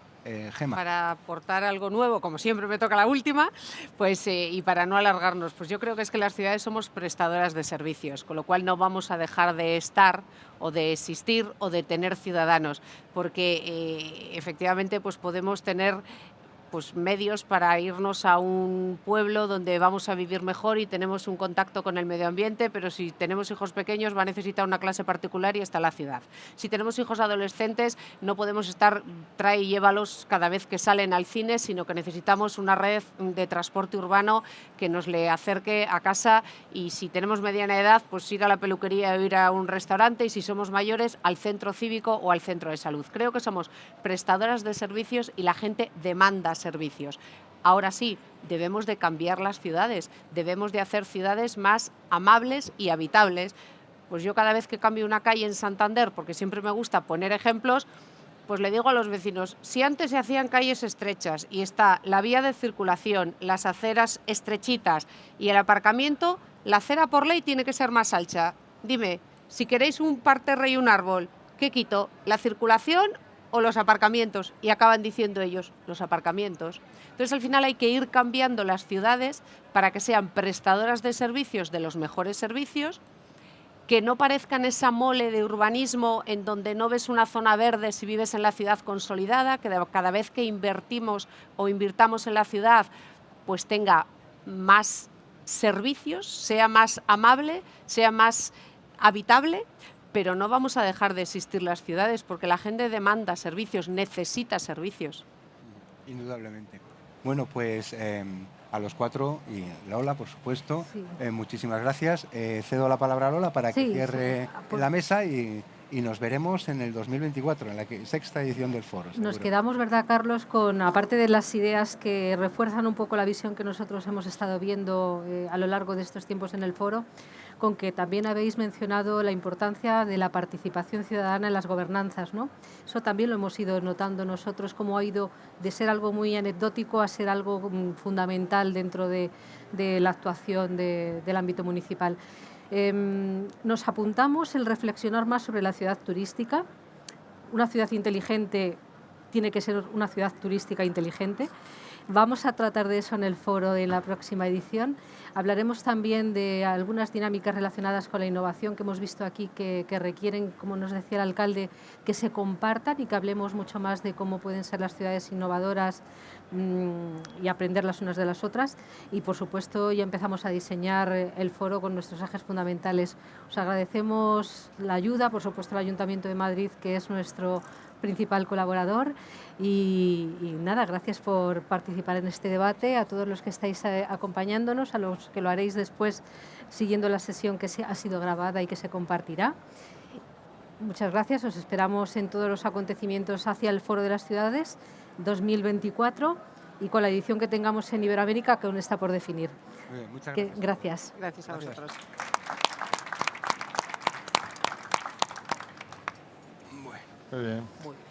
Gema. Para aportar algo nuevo, como siempre me toca la última, pues y para no alargarnos, pues yo creo que es que las ciudades somos prestadoras de servicios, con lo cual no vamos a dejar de estar o de existir o de tener ciudadanos, porque efectivamente pues podemos tener pues medios para irnos a un pueblo donde vamos a vivir mejor y tenemos un contacto con el medio ambiente, pero si tenemos hijos pequeños va a necesitar una clase particular y está la ciudad. Si tenemos hijos adolescentes no podemos estar trae y llévalos cada vez que salen al cine, sino que necesitamos una red de transporte urbano que nos le acerque a casa, y si tenemos mediana edad pues ir a la peluquería o ir a un restaurante, y si somos mayores al centro cívico o al centro de salud. Creo que somos prestadoras de servicios y la gente demanda servicios. Ahora sí, debemos de cambiar las ciudades, debemos de hacer ciudades más amables y habitables. Pues yo cada vez que cambio una calle en Santander, porque siempre me gusta poner ejemplos, pues le digo a los vecinos, si antes se hacían calles estrechas y está la vía de circulación, las aceras estrechitas y el aparcamiento, la acera por ley tiene que ser más ancha. Dime, si queréis un parterre y un árbol, ¿qué quito? ¿La circulación o los aparcamientos? Y acaban diciendo ellos, los aparcamientos. Entonces al final hay que ir cambiando las ciudades para que sean prestadoras de servicios, de los mejores servicios, que no parezcan esa mole de urbanismo en donde no ves una zona verde si vives en la ciudad consolidada, que cada vez que invertimos o invirtamos en la ciudad pues tenga más servicios, sea más amable, sea más habitable. Pero no vamos a dejar de existir las ciudades porque la gente demanda servicios, necesita servicios. Indudablemente. Bueno, pues a los cuatro y Lola, por supuesto, Sí. Muchísimas gracias. Cedo la palabra a Lola para que Sí, cierre pues- la mesa y nos veremos en el 2024, en la sexta edición del foro. Nos seguro. quedamos, ¿verdad, Carlos?, con, aparte de las ideas que refuerzan un poco la visión que nosotros hemos estado viendo a lo largo de estos tiempos en el foro, con que también habéis mencionado la importancia de la participación ciudadana en las gobernanzas, ¿no? Eso también lo hemos ido notando nosotros, cómo ha ido de ser algo muy anecdótico a ser algo fundamental dentro de la actuación del ámbito municipal. Nos apuntamos el reflexionar más sobre la ciudad turística. Una ciudad inteligente tiene que ser una ciudad turística inteligente. Vamos a tratar de eso en el foro en la próxima edición. Hablaremos también de algunas dinámicas relacionadas con la innovación que hemos visto aquí que requieren, como nos decía el alcalde, que se compartan y que hablemos mucho más de cómo pueden ser las ciudades innovadoras y aprender las unas de las otras. Y, por supuesto, ya empezamos a diseñar el foro con nuestros ejes fundamentales. Os agradecemos la ayuda, por supuesto, al Ayuntamiento de Madrid, que es nuestro principal colaborador, y nada, gracias por participar en este debate, a todos los que estáis acompañándonos, a los que lo haréis después siguiendo la sesión que ha sido grabada y que se compartirá. Muchas gracias, os esperamos en todos los acontecimientos hacia el Foro de las Ciudades 2024 y con la edición que tengamos en Iberoamérica, que aún está por definir. Muy bien, muchas gracias. Gracias. Gracias a Gracias. vosotros. Bueno. Muy bien. Muy bien.